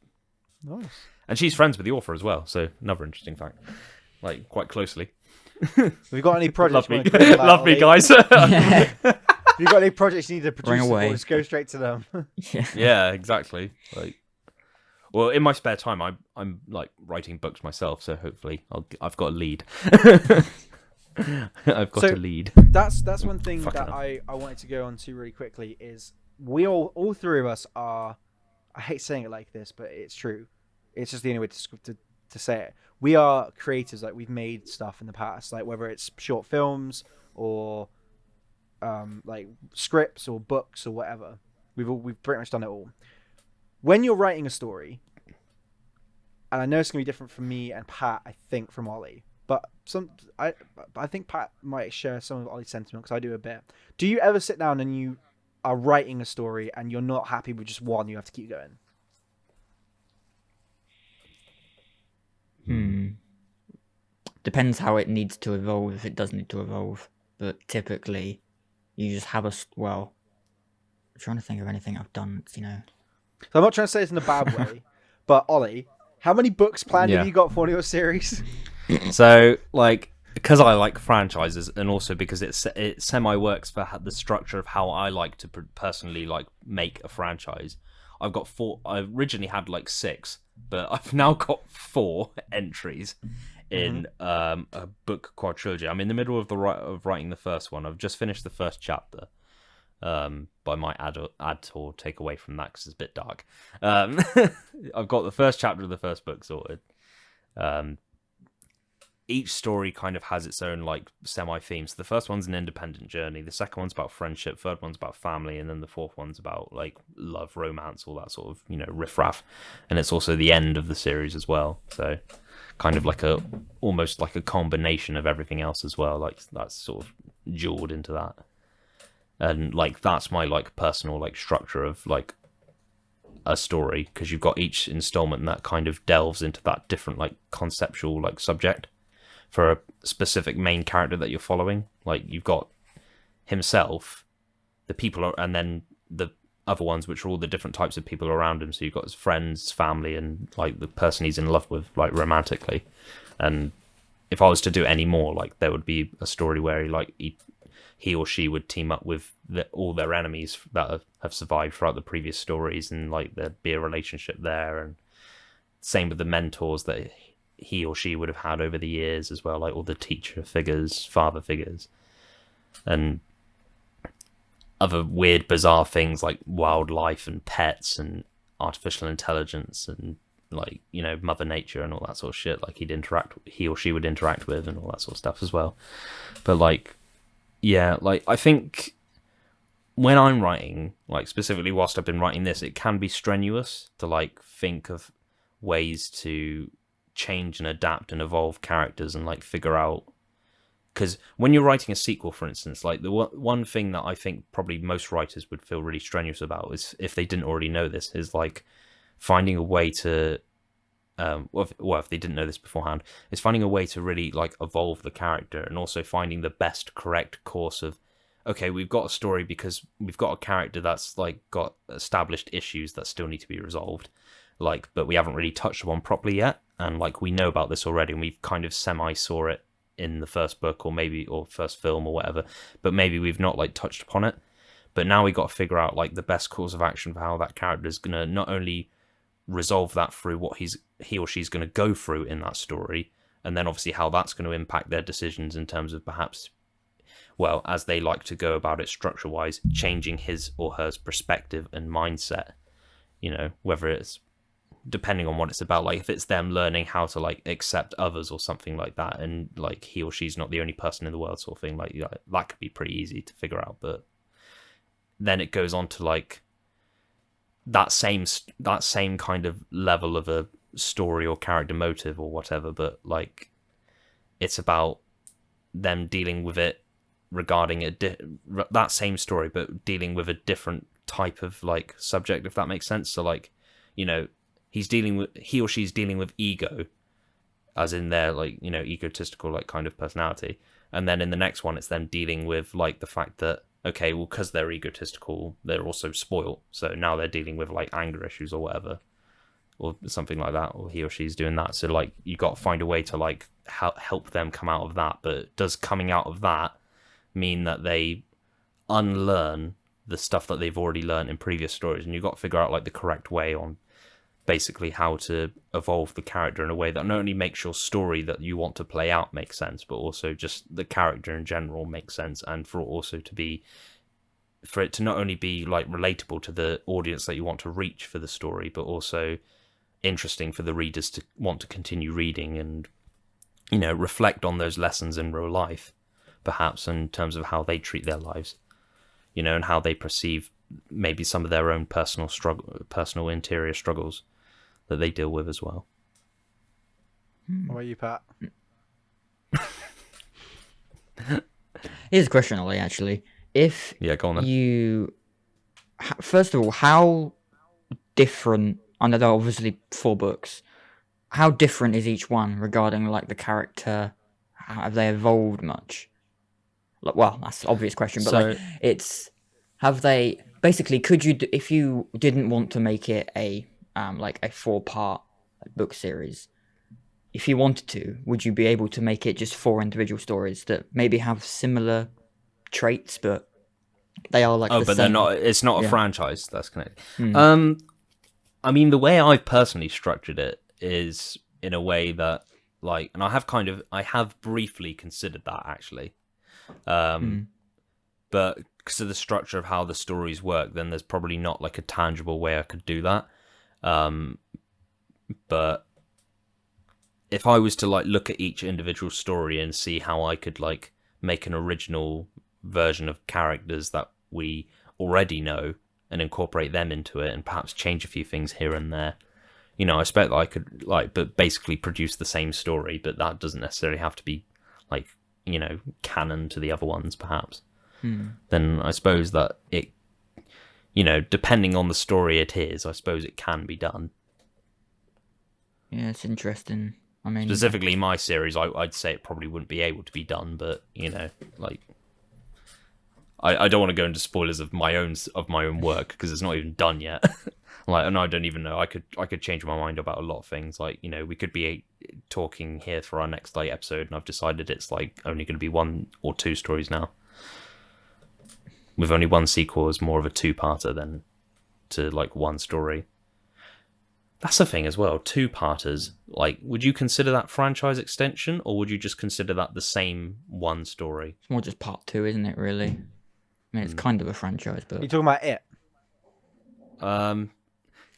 Nice. And she's friends with the author as well. So another interesting fact. Like, quite closely. Have you got any projects? Love me, guys. Have you got any projects you need to produce? away. Just go straight to them. Yeah, exactly. Like, well, in my spare time, I'm like writing books myself, so hopefully I've got a lead. I've got a lead. That's one thing that I wanted to go on to really quickly is we all 3 of us are. I hate saying it like this, but it's true. It's just the only way to to say it. We are creators. Like, we've made stuff in the past, like whether it's short films or like scripts or books or whatever. We've pretty much done it all. When you're writing a story, and I know it's gonna be different from me and Pat, I think, from Ollie, but I think Pat might share some of Ollie's sentiment because I do a bit. Do you ever sit down and you are writing a story and you're not happy with just one, you have to keep going? Depends how it needs to evolve, if it does need to evolve. But typically, you just have I'm trying to think of anything I've done, So I'm not trying to say this in a bad way, but Ollie, how many books planned have you got for your series? So, like, because I like franchises, and also because it semi works for the structure of how I like to personally like make a franchise. I've got 4. I originally had like 6, but I've now got 4 entries in a book quadrilogy. I'm in the middle of writing the first one. I've just finished the first chapter. But I might add or take away from that because it's a bit dark. I've got the first chapter of the first book sorted. Each story kind of has its own like semi-themes. The first one's an independent journey. The second one's about friendship. Third one's about family, and then the fourth one's about like love, romance, all that sort of riffraff. And it's also the end of the series as well. So kind of like almost like a combination of everything else as well. Like that's sort of jeweled into that. And like that's my like personal like structure of like a story, because you've got each installment that kind of delves into that different like conceptual like subject for a specific main character that you're following. Like you've got himself, the people, and then the other ones, which are all the different types of people around him. So you've got his friends, family, and like the person he's in love with, like romantically. And if I was to do any more, like there would be a story where he or she would team up with all their enemies that have survived throughout the previous stories, and like there'd be a relationship there. And same with the mentors that he or she would have had over the years as well, like all the teacher figures, father figures, and other weird, bizarre things like wildlife and pets and artificial intelligence and like Mother Nature and all that sort of shit. Like he or she would interact with, and all that sort of stuff as well. But like, yeah, like I think when I'm writing, like specifically whilst I've been writing this, it can be strenuous to like think of ways to change and adapt and evolve characters and like figure out, because when you're writing a sequel, for instance, like the one thing that I think probably most writers would feel really strenuous about is, if they didn't already know this, is like finding a way to if they didn't know this beforehand, is finding a way to really like evolve the character, and also finding the best correct course of, okay, we've got a story because we've got a character that's like got established issues that still need to be resolved, like, but we haven't really touched upon properly yet, and like we know about this already, and we've kind of semi saw it in the first book or first film or whatever, but maybe we've not like touched upon it. But now we got to figure out like the best course of action for how that character is gonna not only resolve that through what he or she's going to go through in that story, and then obviously how that's going to impact their decisions in terms of perhaps, well, as they like to go about it structure wise, changing his or her perspective and mindset, whether it's depending on what it's about, like if it's them learning how to like accept others or something like that, and like he or she's not the only person in the world sort of thing, like that could be pretty easy to figure out. But then it goes on to like that same kind of level of a story or character motive or whatever, but like it's about them dealing with it regarding that same story, but dealing with a different type of like subject, if that makes sense. So like, he or she's dealing with ego, as in their like egotistical like kind of personality, and then in the next one it's them dealing with like the fact that, okay, well, because they're egotistical, they're also spoiled. So now they're dealing with like anger issues or whatever, or something like that, or he or she's doing that. So like you got to find a way to like help them come out of that. But does coming out of that mean that they unlearn the stuff that they've already learned in previous stories? And you've got to figure out like the correct way on basically how to evolve the character in a way that not only makes your story that you want to play out make sense, but also just the character in general makes sense, and for it to not only be like relatable to the audience that you want to reach for the story, but also interesting for the readers to want to continue reading and, reflect on those lessons in real life, perhaps in terms of how they treat their lives, and how they perceive maybe some of their own personal interior struggles that they deal with as well. What about you, Pat? Here's a question, Ollie, actually. If Go on then. you... First of all, how different... I know there are obviously 4 books. How different is each one regarding, like, the character? Have they evolved much? Like, well, that's an obvious question, but, like, it's... Have they... Basically, could you... If you didn't want to make it a 4-part book series... If you wanted to, would you be able to make it just 4 individual stories that maybe have similar traits, but they are like the but same? they're not. It's not a Yeah. franchise that's connected. I mean, the way I've personally structured it is in a way that, like, and I have briefly considered that actually, but because of the structure of how the stories work, then there's probably not like a tangible way I could do that. But if I was to like look at each individual story and see how I could like make an original version of characters that we already know and incorporate them into it and perhaps change a few things here and there, I expect that I could but basically produce the same story, but that doesn't necessarily have to be like, canon to the other ones perhaps. Then I suppose that it, depending on the story it is, I suppose it can be done. Yeah, it's interesting. I mean, specifically my series, I'd say it probably wouldn't be able to be done, but like, I don't want to go into spoilers of my own work because it's not even done yet. Like, and I don't even know. I could change my mind about a lot of things. Like, we could be talking here for our next episode, and I've decided it's like only going to be 1 or 2 stories now. With only 1 sequel as more of a 2-parter than to like 1 story. That's the thing as well. 2-parters. Like, would you consider that franchise extension, or would you just consider that the same 1 story? it's more just part 2, isn't it? Really. I mean, it's kind of a franchise, but You talking about it?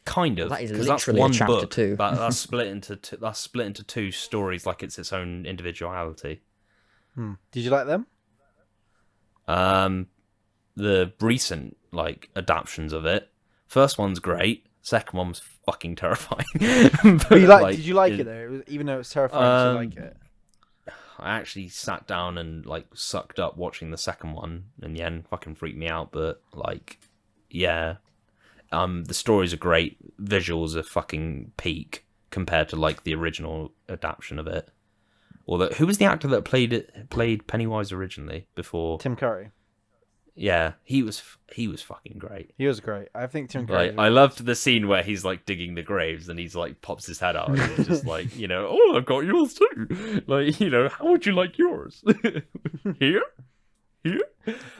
Kind of. that is 'cause that's literally a 1 chapter book. 2. That's split into that's 2 stories, like it's its own individuality. Did you like them? The recent like adaptions of it. First one's great. Second one was fucking terrifying. But Did you like it though? Even though it was terrifying, did you like it? I actually sat down and like sucked up watching the second one, and the end fucking freaked me out. But like, yeah, the stories are great. Visuals are fucking peak compared to like the original adaptation of it. Although, who was the actor that played Pennywise originally before? Tim Curry. Yeah, he was fucking great. He was great. I think Tim Curry. Like, I loved the scene where he's like digging the graves and he's like pops his head out and he's just like, oh, I've got yours too. Like, how would you like yours? Here?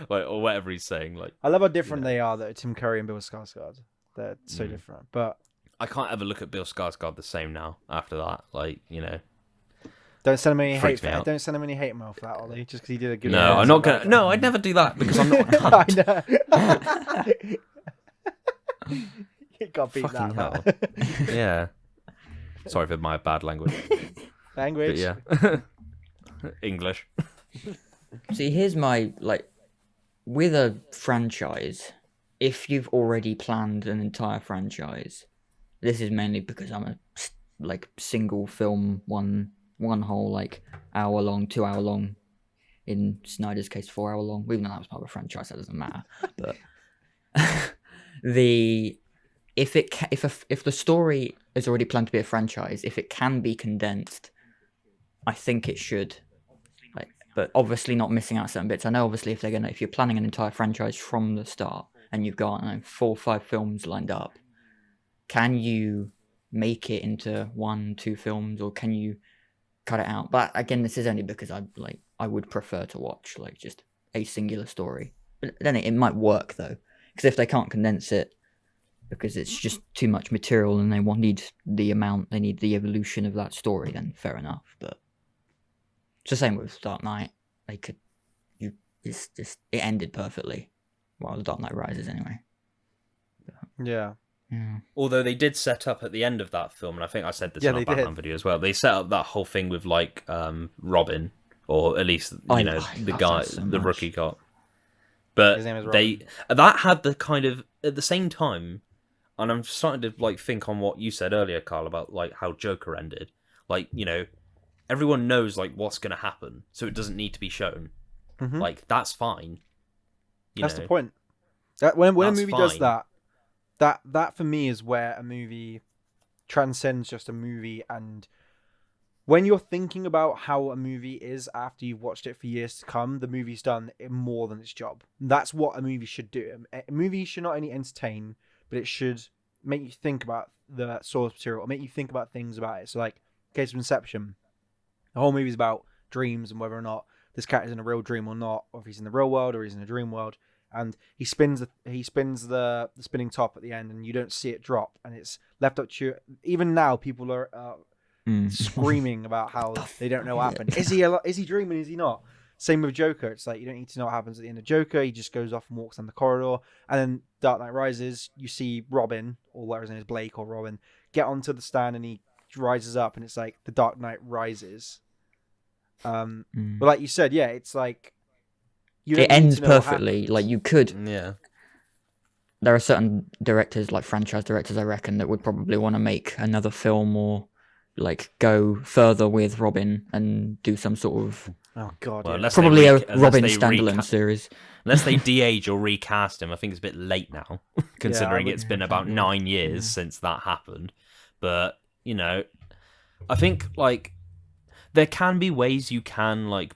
Like, or whatever he's saying. Like, I love how different they are, though. Tim Curry and Bill Skarsgård. They're so different. But I can't ever look at Bill Skarsgård the same now after that. Like, don't send him any freaks hate. me out. Don't send him any hate mail for that, Ollie. Just because he did a good. No, I'm not gonna. No, I'd never do that because I'm not a cunt. I know. You can't beat Fucking that. hell. Yeah. Sorry for my bad language. Language. But yeah. English. See, here's my, with a franchise, if you've already planned an entire franchise, this is mainly because I'm a, single film, one whole, hour long, 2 hour long, in Snyder's case, 4 hour long, even though that was part of a franchise, that doesn't matter, but if the story is already planned to be a franchise, if it can be condensed, I think it should. But obviously not missing out certain bits. I know obviously if you're planning an entire franchise from the start and you've got 4 or 5 films lined up, can you make it into 1, 2 films, or can you cut it out? But again, this is only because I would prefer to watch just a singular story. But then it might work though, because if they can't condense it because it's just too much material and they need the evolution of that story, then fair enough. But it's the same with Dark Knight. It ended perfectly. Well, The Dark Knight Rises anyway. Yeah. Yeah. Although they did set up at the end of that film, and I think I said this Yeah, in our they Batman did. video as well. They set up that whole thing with like Robin, or at least I the love guy, that so the much. rookie cop. His But name is they Robin. that had the kind of at the same time, and I'm starting to like think on what you said earlier, Carl, about like how Joker ended. Like everyone knows like what's going to happen, so it doesn't need to be shown. Hmm. Like that's fine. That's the point. That when a That's movie does fine. that for me is where a movie transcends just a movie, and when you're thinking about how a movie is after you've watched it for years to come, the movie's done more than its job. That's what a movie should do. A movie should not only entertain, but it should make you think about the source material, or make you think about things about it. So, like, case of Inception, the whole movie's about dreams and whether or not this character's in a real dream or not, or if he's in the real world or he's in a dream world. And he spins the spinning top at the end, and you don't see it drop, and it's left up to you. Even now, people are screaming about how they don't know what happened. Is he dreaming? Is he not? Same with Joker. It's like you don't need to know what happens at the end of Joker. He just goes off and walks down the corridor. And then Dark Knight Rises, you see Robin, or whatever his name is, Blake or Robin, get onto the stand, and he rises up, and it's like the Dark Knight Rises. But like you said, yeah, it's like you don't It need ends to know what perfectly. happens. Like you could. Yeah. There are certain directors, like franchise directors, I reckon, that would probably want to make another film or like go further with Robin and do some sort of Oh god, Well, yeah. unless probably a unless Robin they standalone series. unless they de-age or recast him. I think it's a bit late now, considering would- it's been about exactly. 9 years since that happened. But I think like there can be ways you can like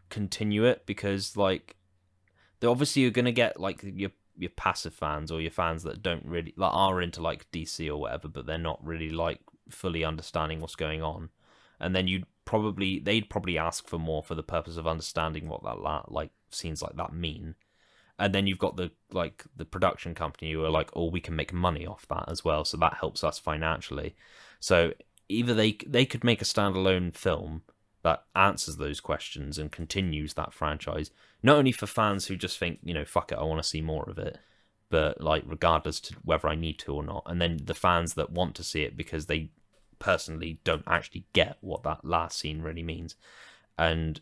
continue it, because like obviously you're gonna get like your passive fans, or your fans that don't really like are into like DC or whatever, but they're not really like fully understanding what's going on, and then they'd probably ask for more for the purpose of understanding what that like scenes like that mean. And then you've got the production company who are like, oh, we can make money off that as well, so that helps us financially. So either they could make a standalone film that answers those questions and continues that franchise, not only for fans who just think, fuck it, I want to see more of it, but like regardless to whether I need to or not, and then the fans that want to see it because they personally don't actually get what that last scene really means, and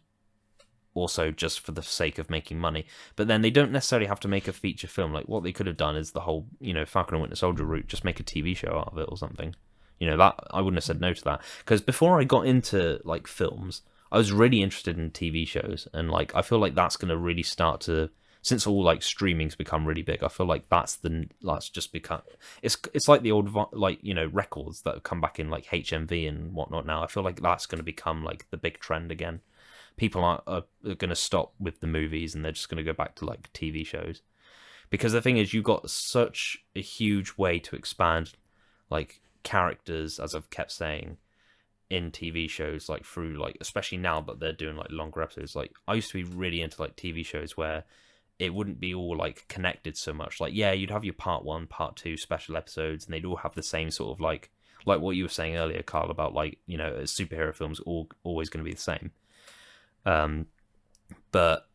also just for the sake of making money. But then they don't necessarily have to make a feature film. Like what they could have done is the whole Falcon and Winter Soldier route, just make a TV show out of it or something. That I wouldn't have said no to that, because before I got into like films, I was really interested in TV shows, and like I feel like that's going to really start to, since all like streaming's become really big, I feel like that's just become, it's like the old like records that have come back in like HMV and whatnot now. I feel like that's going to become like the big trend again. People are going to stop with the movies, and they're just going to go back to like TV shows, because the thing is, you've got such a huge way to expand like characters, as I've kept saying, in TV shows, like through like, especially now that they're doing like longer episodes. Like I used to be really into like TV shows where it wouldn't be all like connected so much. Like yeah, you'd have your part 1, part 2 special episodes, and they'd all have the same sort of like what you were saying earlier, Karl, about like superhero films all always going to be the same. But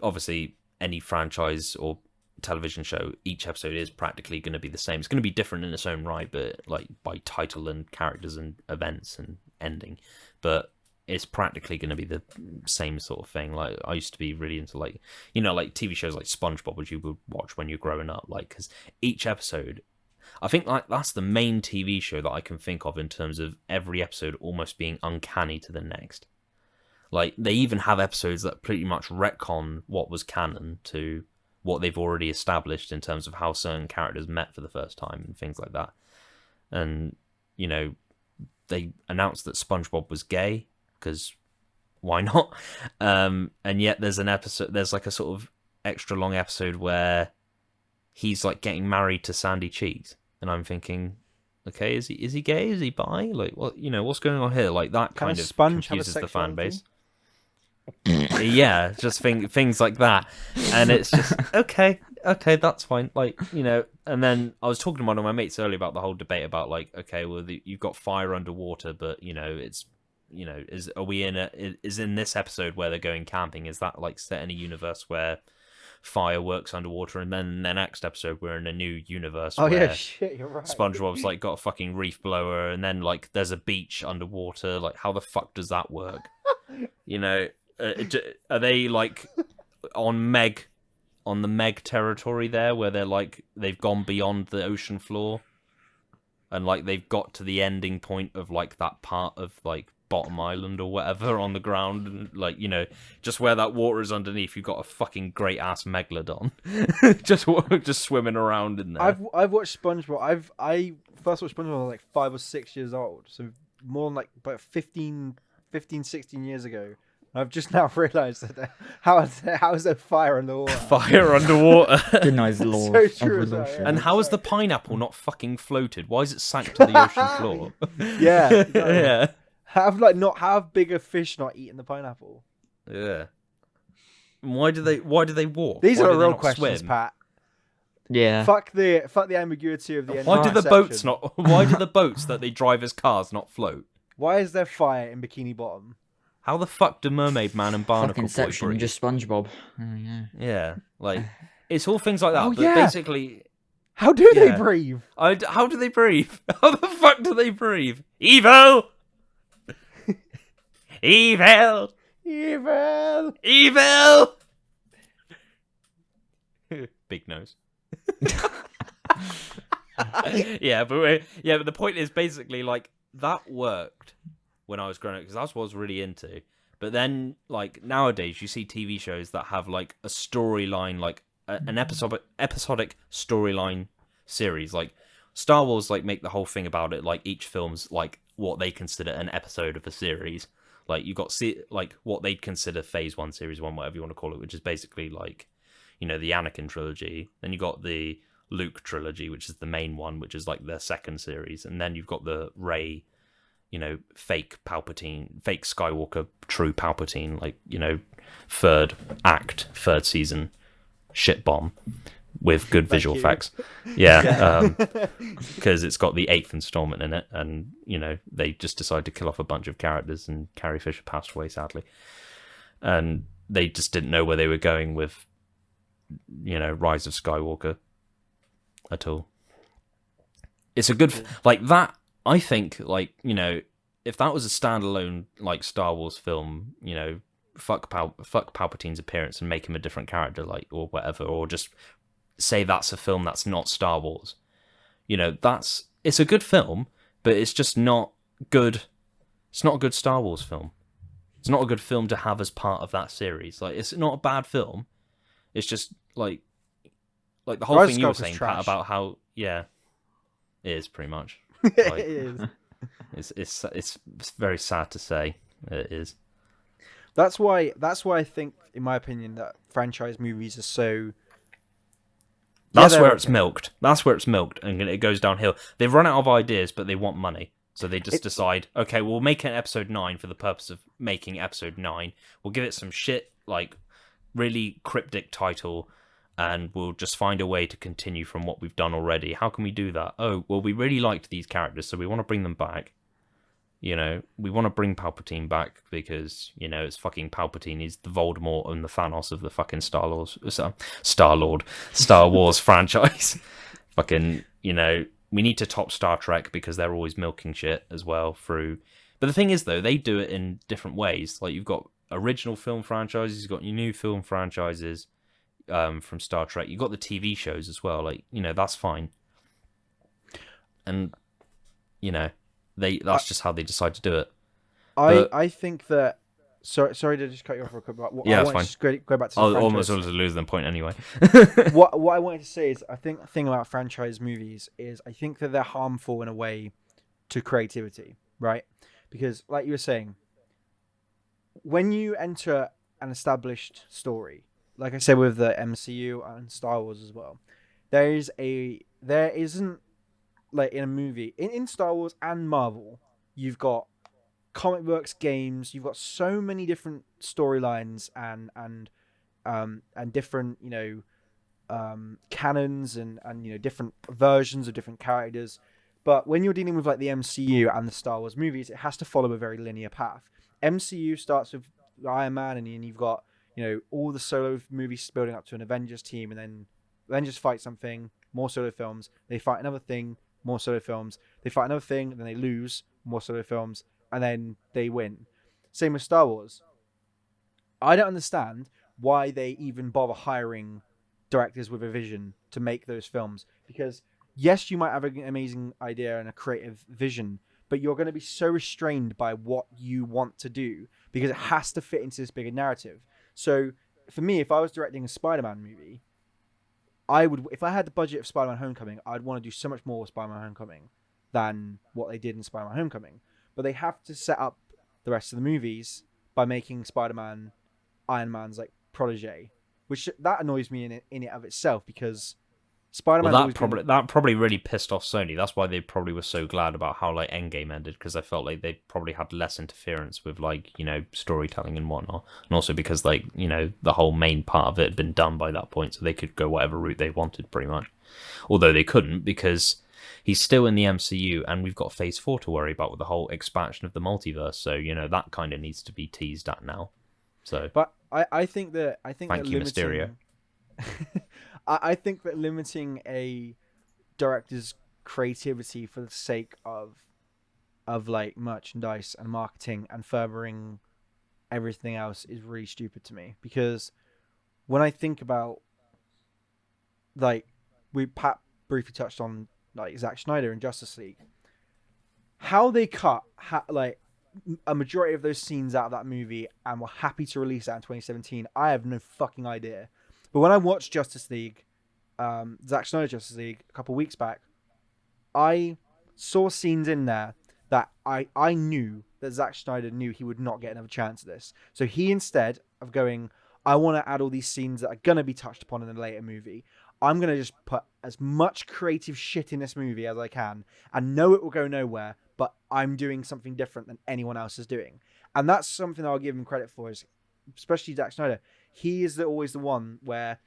obviously any franchise or television show, each episode is practically going to be the same. It's going to be different in its own right, but like by title and characters and events and ending, but it's practically going to be the same sort of thing. Like I used to be really into like like TV shows like SpongeBob, which you would watch when you're growing up, like because each episode, I think like that's the main TV show that I can think of in terms of every episode almost being uncanny to the next. Like they even have episodes that pretty much retcon what was canon to what they've already established in terms of how certain characters met for the first time and things like that. And they announced that SpongeBob was gay, because why not? And yet there's like a sort of extra long episode where he's like getting married to Sandy Cheeks, and I'm thinking, okay, is he gay? Is he bi? Like what what's going on here? Like that Can kind a of sponge have a confuses the fan sexuality? base. Yeah, just things like that, and it's just okay, that's fine. Like and then I was talking to one of my mates earlier about the whole debate about like, okay, well you've got fire underwater, but it's is in this episode where they're going camping? Is that like set in a universe where fire works underwater, and then in the next episode we're in a new universe Oh where yeah, shit, you're right. SpongeBob's like got a fucking reef blower, and then like there's a beach underwater. Like, how the fuck does that work? You know, are they like on the Meg territory there, where they're like they've gone beyond the ocean floor, and like they've got to the ending point of like that part of like Bottom Island or whatever on the ground, and like, you know, just where that water is underneath, you've got a fucking great ass megalodon just swimming around in there. I've watched SpongeBob. I first watched SpongeBob when I was like 5 or 6 years old, so more than like about 15, 16 years ago. I've just now realised that how is there fire in the water? Fire underwater. Good nice law. So true as well, yeah. And how is the pineapple not fucking floated? Why is it sank to the ocean floor? Yeah, Yeah. Have bigger fish not eaten the pineapple? Yeah. Why do they walk? These Why are do they real not questions, swim? Pat. Yeah. Fuck the ambiguity of the end. Why do the boats section. not? Why do the boats that they drive as cars not float? Why is there fire in Bikini Bottom? How the fuck do Mermaid Man and Barnacle Fucking Boy section, breathe? just SpongeBob. Oh, yeah. Yeah, like it's all things like that. Oh, but yeah. basically, How do they Yeah. breathe? how do they breathe? How the fuck do they breathe? Evil, evil, Evil. evil. Big nose. But the point is basically like that worked when I was growing up, because that's what I was really into. But then, like, nowadays you see TV shows that have like a storyline, like an episodic storyline series. Like Star Wars, like make the whole thing about it. Like each film's like what they consider an episode of a series. Like you got like what they'd consider Phase 1, Series 1, whatever you want to call it, which is basically like, you know, the Anakin trilogy. Then you got the Luke trilogy, which is the main one, which is like their second series. And then you've got the Rey, you know, fake Palpatine, fake Skywalker, true Palpatine, like, you know, third season shit bomb with good visual effects. Yeah, because it's got the 8th installment in it, and, you know, they just decided to kill off a bunch of characters, and Carrie Fisher passed away, sadly. And they just didn't know where they were going with, you know, Rise of Skywalker at all. It's a good, like, that, I think, like, you know, if that was a standalone, like, Star Wars film, you know, fuck Palpatine's appearance and make him a different character, like, or whatever, or just say that's a film that's not Star Wars. You know, it's a good film, but it's just not good. It's not a good Star Wars film. It's not a good film to have as part of that series. Like, it's not a bad film. It's just like the whole Rise thing of you were Skywalker's saying, trash. Pat, about how, yeah, it is pretty much. It Like, is. it's very sad to say it is. That's why I think, in my opinion, that franchise movies are so. That's they're where it's okay. milked. That's where it's milked, and it goes downhill. They've run out of ideas, but they want money, so they just decide, okay, we'll make an episode 9 for the purpose of making episode 9. We'll give it some shit, like, really cryptic title, and we'll just find a way to continue from what we've done already. How can we do that? Oh, well, we really liked these characters, so we want to bring them back. You know, we want to bring Palpatine back because, you know, it's fucking Palpatine. He's the Voldemort and the Thanos of the fucking Star Wars franchise. Fucking, you know, we need to top Star Trek because they're always milking shit as well through. But the thing is, though, they do it in different ways. Like, you've got original film franchises, you've got your new film franchises from Star Trek. You've got the TV shows as well. Like, you know, that's fine. And, you know, that's just how they decide to do it. I think that. Sorry to just cut you off real quick. But Yeah, I that's want to just go back to the I'll franchise. almost lose the point anyway. what I wanted to say is, I think the thing about franchise movies is I think that they're harmful in a way to creativity, right? Because, like you were saying, when you enter an established story, like I said with the MCU and Star Wars as well, there isn't, like, in a movie in Star Wars and Marvel, you've got comic books, games, you've got so many different storylines and different, you know, canons and you know, different versions of different characters. But when you're dealing with, like, the MCU and the Star Wars movies, it has to follow a very linear path. MCU starts with Iron Man, and you've got, all the solo movies building up to an Avengers team, and then Avengers fight something, more solo films. They fight another thing, more solo films. They fight another thing, and then they lose, more solo films, and then they win. Same with Star Wars. I don't understand why they even bother hiring directors with a vision to make those films. Because yes, you might have an amazing idea and a creative vision, but you're going to be so restrained by what you want to do because it has to fit into this bigger narrative. So for me, if I was directing a Spider-Man movie, I would, if I had the budget of Spider-Man Homecoming, I'd want to do so much more with Spider-Man Homecoming than what they did in Spider-Man Homecoming. But they have to set up the rest of the movies by making Spider-Man Iron Man's like protege, which that annoys me in it of itself because Spider-Man. Well, that probably really pissed off Sony. That's why they probably were so glad about how like Endgame ended, because I felt like they probably had less interference with like storytelling and whatnot, and also because like the whole main part of it had been done by that point, so they could go whatever route they wanted pretty much. Although they couldn't because he's still in the MCU, and we've got Phase 4 to worry about with the whole expansion of the multiverse. So that kind of needs to be teased at now. So, but I think that thank you, Mysterio. I think that limiting a director's creativity for the sake of like merchandise and marketing and furthering everything else is really stupid to me. Because when I think about, like, Pat briefly touched on like Zack Snyder and Justice League, how they cut like a majority of those scenes out of that movie and were happy to release that in 2017, I have no fucking idea. But when I watched Justice League, Zack Snyder Justice League, a couple weeks back, I saw scenes in there that I knew that Zack Snyder knew he would not get another chance at this. So he, instead of going, I want to add all these scenes that are going to be touched upon in a later movie, I'm going to just put as much creative shit in this movie as I can and know it will go nowhere, but I'm doing something different than anyone else is doing. And that's something I'll give him credit for, is especially Zack Snyder. He is always the one where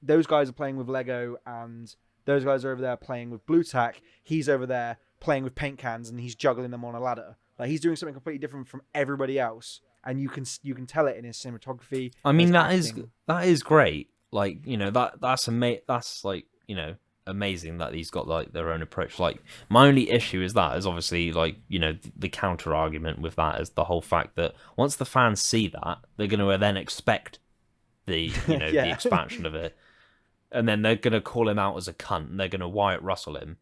those guys are playing with Lego and those guys are over there playing with blue tack. He's over there playing with paint cans and he's juggling them on a ladder. Like, he's doing something completely different from everybody else, and you can tell it in his cinematography. I mean, that is great. Like, that's like, amazing that he's got like their own approach. Like, my only issue is obviously like, the counter argument with that is the whole fact that once the fans see that, they're going to then expect the Yeah. the expansion of it, and then they're going to call him out as a cunt, and they're going to Wyatt Russell him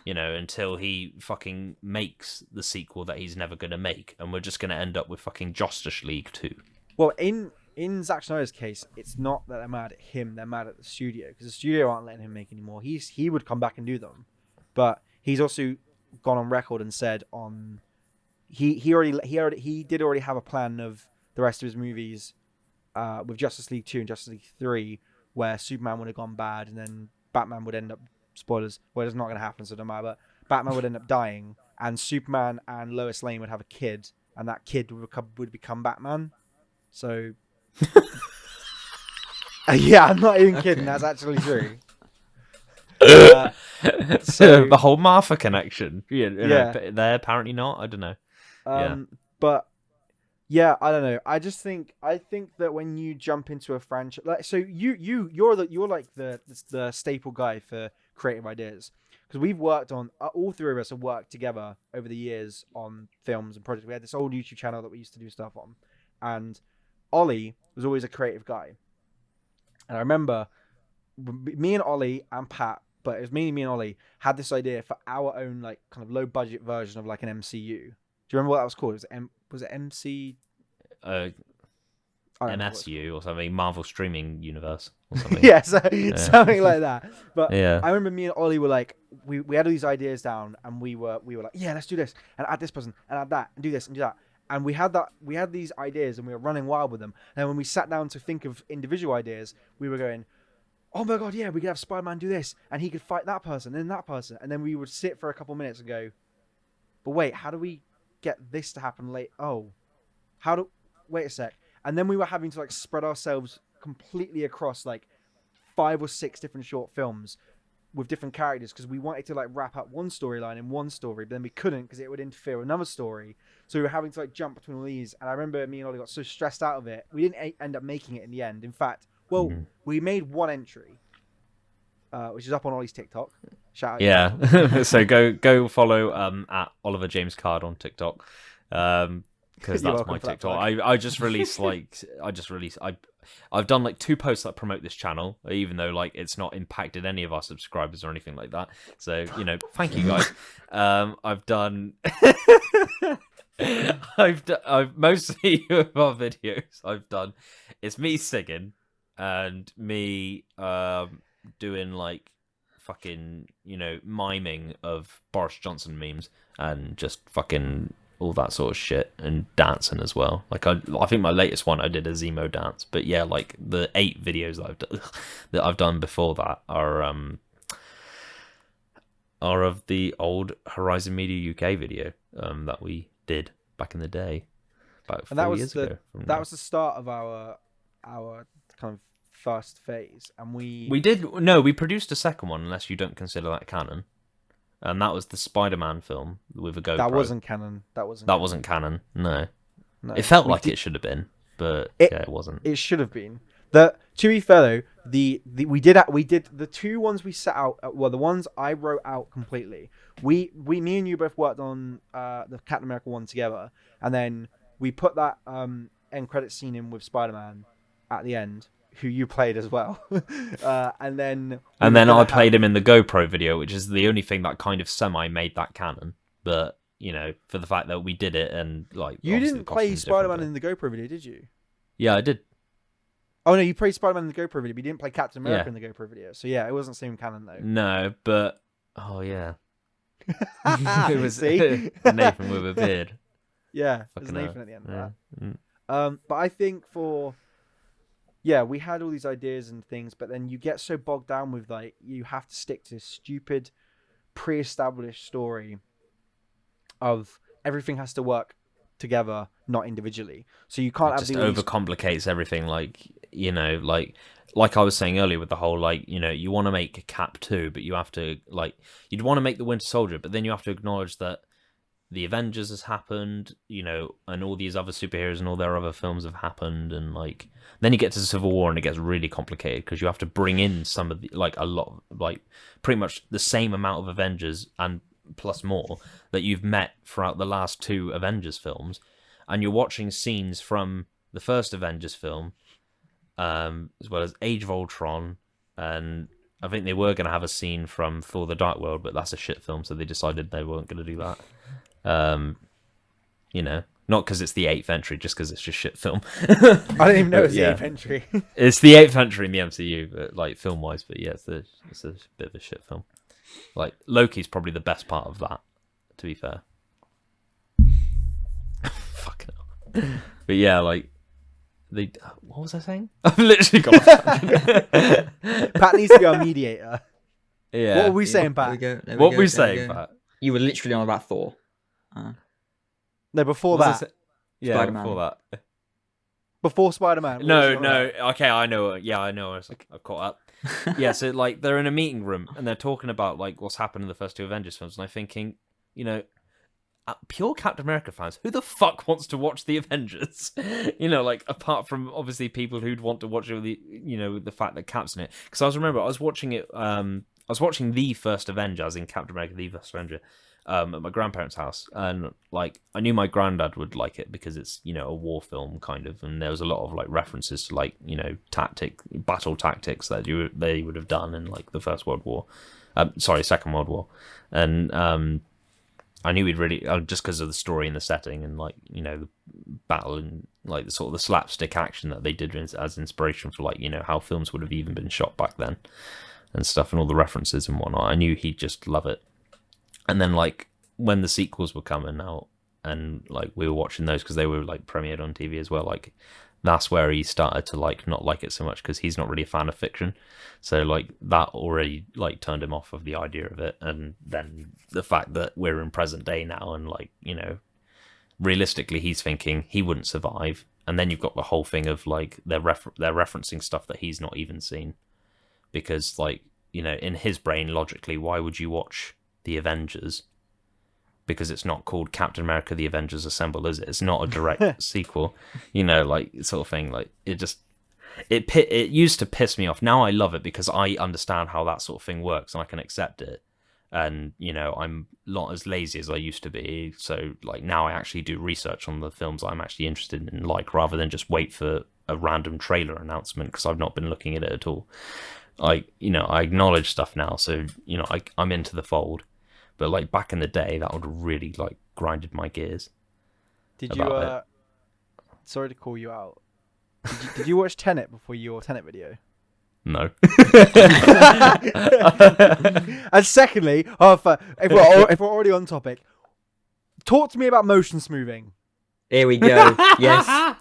until he fucking makes the sequel that he's never going to make, and we're just going to end up with fucking Justice League 2. Well, in Zack Snyder's case, it's not that they're mad at him, they're mad at the studio, because the studio aren't letting him make any more. He would come back and do them, but he's also gone on record and said he did already have a plan of the rest of his movies with Justice League 2 and Justice League 3, where Superman would have gone bad and then Batman would end up, spoilers, well, it's not going to happen, so it don't matter, but Batman would end up dying and Superman and Lois Lane would have a kid, and that kid would become Batman. So yeah, I'm not even kidding, that's actually true. So the whole Martha connection, they're apparently not, I don't know. But yeah, I don't know. I think that when you jump into a franchise, like, so you're like the staple guy for creative ideas, because we've worked on, all three of us have worked together over the years on films and projects. We had this old YouTube channel that we used to do stuff on, and Ollie was always a creative guy. And I remember me and Ollie and Pat, but it was mainly me and Ollie, had this idea for our own like kind of low budget version of like an MCU. Do you remember what that was called? Was it MC? MSU or something, Marvel Streaming Universe or something. Yeah, something like that. But yeah. I remember me and Ollie were like, we had all these ideas down, and we were like, yeah, let's do this and add this person and add that and do this and do that. And we had these ideas and we were running wild with them. And when we sat down to think of individual ideas, we were going, oh my god, yeah, we could have Spider-Man do this and he could fight that person and that person. And then we would sit for a couple minutes and go, but wait, how do we get this to happen late? Wait a sec. And then we were having to like spread ourselves completely across like 5 or 6 different short films with different characters because we wanted to like wrap up one storyline in one story, but then we couldn't because it would interfere with another story. So we were having to like jump between all these. And I remember me and Ollie got so stressed out of it, we didn't end up making it in the end. In fact, we made one entry, which is up on Ollie's TikTok. Shout out! Yeah, so go follow at Oliver James Card on TikTok, because that's my TikTok. I just released I've done like 2 posts that promote this channel, even though like it's not impacted any of our subscribers or anything like that. So thank you guys. I've done. I've mostly of our videos I've done. It's me singing and me doing like fucking miming of Boris Johnson memes and just fucking all that sort of shit and dancing as well. Like I think my latest one I did a Zemo dance, but yeah, like the 8 videos that I've done before that are of the old Horizon Media UK video that we did back in the day, about 4 years ago. That was the start of our kind of first phase, and we produced a second one, unless you don't consider that canon, and that was the Spider-Man film with a GoPro. That wasn't canon. That wasn't canon. No. It felt like it should have been, but it wasn't. It should have been. To be fair though, we did the 2 ones we set out were the ones I wrote out completely. Me and you both worked on the Captain America one together, and then we put that end credit scene in with Spider-Man at the end, who you played as well. and then I played him in the GoPro video, which is the only thing that kind of semi made that canon. But for the fact that we did it, and like you didn't play Spider-Man in the GoPro video, did you? Yeah, I did. Oh no, you played Spider-Man in the GoPro video, but you didn't play Captain America in the GoPro video. So yeah, it wasn't same canon though. No, but oh yeah, it was Nathan with a beard. Yeah, it was Nathan at the end of that. But I think we had all these ideas and things, but then you get so bogged down with like you have to stick to this stupid pre-established story of everything has to work together, not individually. So you can't have just overcomplicates everything. Like I was saying earlier with the whole you want to make Cap 2, but you have to you'd want to make the Winter Soldier, but then you have to acknowledge that the Avengers has happened, and all these other superheroes and all their other films have happened, and then you get to Civil War and it gets really complicated because you have to bring in some of the a lot pretty much the same amount of Avengers and plus more that you've met throughout the last 2 Avengers films, and you're watching scenes from the first Avengers film, as well as Age of Ultron, and I think they were going to have a scene from Thor: The Dark World, but that's a shit film, so they decided they weren't going to do that. Not because it's the 8th entry, just because it's just shit film. I didn't even know it's the 8th entry. It's the 8th entry in the MCU, but film wise, but yeah, it's a bit of a shit film. Loki's probably the best part of that, to be fair. Fucking hell. But yeah, what was I saying? I've literally got Pat needs to be our mediator. Yeah. What were we saying, Pat? What were we saying, Pat? You were literally on about Thor. No, before that. Yeah, Spider-Man. before that. Before Spider-Man. No. Okay, I know. Yeah, I know. I caught up. Yeah, so they're in a meeting room and they're talking about what's happened in the first 2 Avengers films, and I'm thinking, pure Captain America fans, who the fuck wants to watch the Avengers? Apart from obviously people who'd want to watch the fact that Cap's in it. Because I was watching it. I was watching the first Avengers in Captain America: The First Avenger at my grandparents' house, and I knew my granddad would like it because it's a war film kind of, and there was a lot of references to battle tactics that they would have done in the First World War, Second World War, and I knew he'd really just because of the story and the setting and the battle and the sort of the slapstick action that they did as inspiration for how films would have even been shot back then and stuff, and all the references and whatnot. I knew he'd just love it. And then when the sequels were coming out and we were watching those because they were premiered on TV as well, that's where he started to not like it so much because he's not really a fan of fiction. So that already turned him off of the idea of it. And then the fact that we're in present day now and realistically he's thinking he wouldn't survive. And then you've got the whole thing of they're referencing stuff that he's not even seen because in his brain, logically, why would you watch The Avengers? Because it's not called Captain America: The Avengers Assemble, is it? It's not a direct sequel, like sort of thing. Like it used to piss me off. Now I love it because I understand how that sort of thing works and I can accept it. And I'm not as lazy as I used to be. So like now I actually do research on the films I'm actually interested in, like rather than just wait for a random trailer announcement because I've not been looking at it at all. I acknowledge stuff now, so I'm into the fold. But like back in the day, that would really like grinded my gears. Did you? Sorry to call you out. Did you watch Tenet before your Tenet video? No. And secondly, if we're already on topic, talk to me about motion smoothing. Here we go. Yes.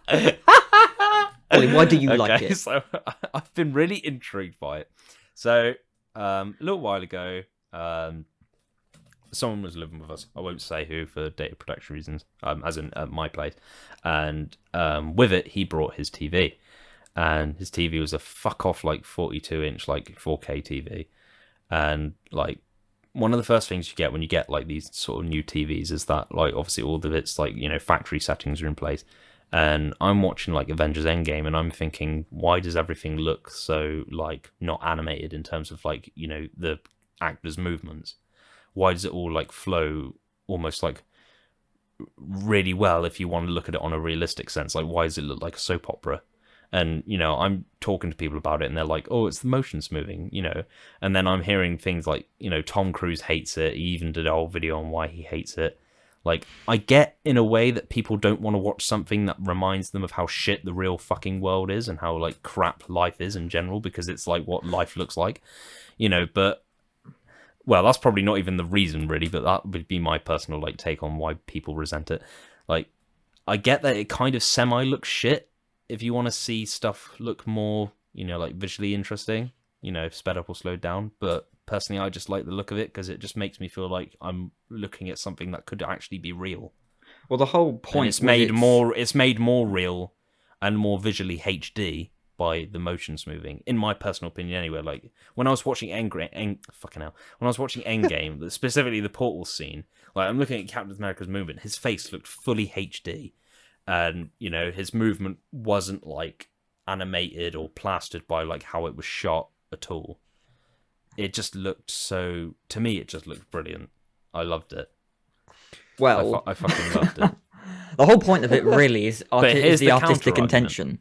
Ollie, why do you like it? So I've been really intrigued by it. So a little while ago, someone was living with us. I won't say who for data protection reasons, as in at my place. And with it, he brought his TV. And his TV was a fuck off like 42-inch like 4K TV. And like one of the first things you get when you get like these sort of new TVs is that like obviously all of its like factory settings are in place. And I'm watching like Avengers Endgame and I'm thinking, why does everything look so like not animated in terms of like the actors' movements? Why does it all like flow almost like really well if you want to look at it on a realistic sense? Like why does it look like a soap opera? And I'm talking to people about it and they're like, oh, it's the motion smoothing, and then I'm hearing things like Tom Cruise hates it. He even did a whole video on why he hates it. Like I get in a way that people don't want to watch something that reminds them of how shit the real fucking world is and how like crap life is in general, because it's like what life looks like, but well, that's probably not even the reason really, but that would be my personal like take on why people resent it. Like I get that it kind of semi looks shit if you want to see stuff look more like visually interesting, sped up or slowed down, but personally I just like the look of it because it just makes me feel like I'm looking at something that could actually be real. Well, the whole point it's made more real and more visually HD by the motion smoothing, in my personal opinion anyway. Like when I was watching Endgame, specifically the portal scene, like I'm looking at Captain America's movement, his face looked fully HD, and his movement wasn't like animated or plastered by like how it was shot at all. It just looked to me it just looked brilliant. I loved it. Well, I fucking loved it. The whole point of it really is the artistic counter-argument. intention.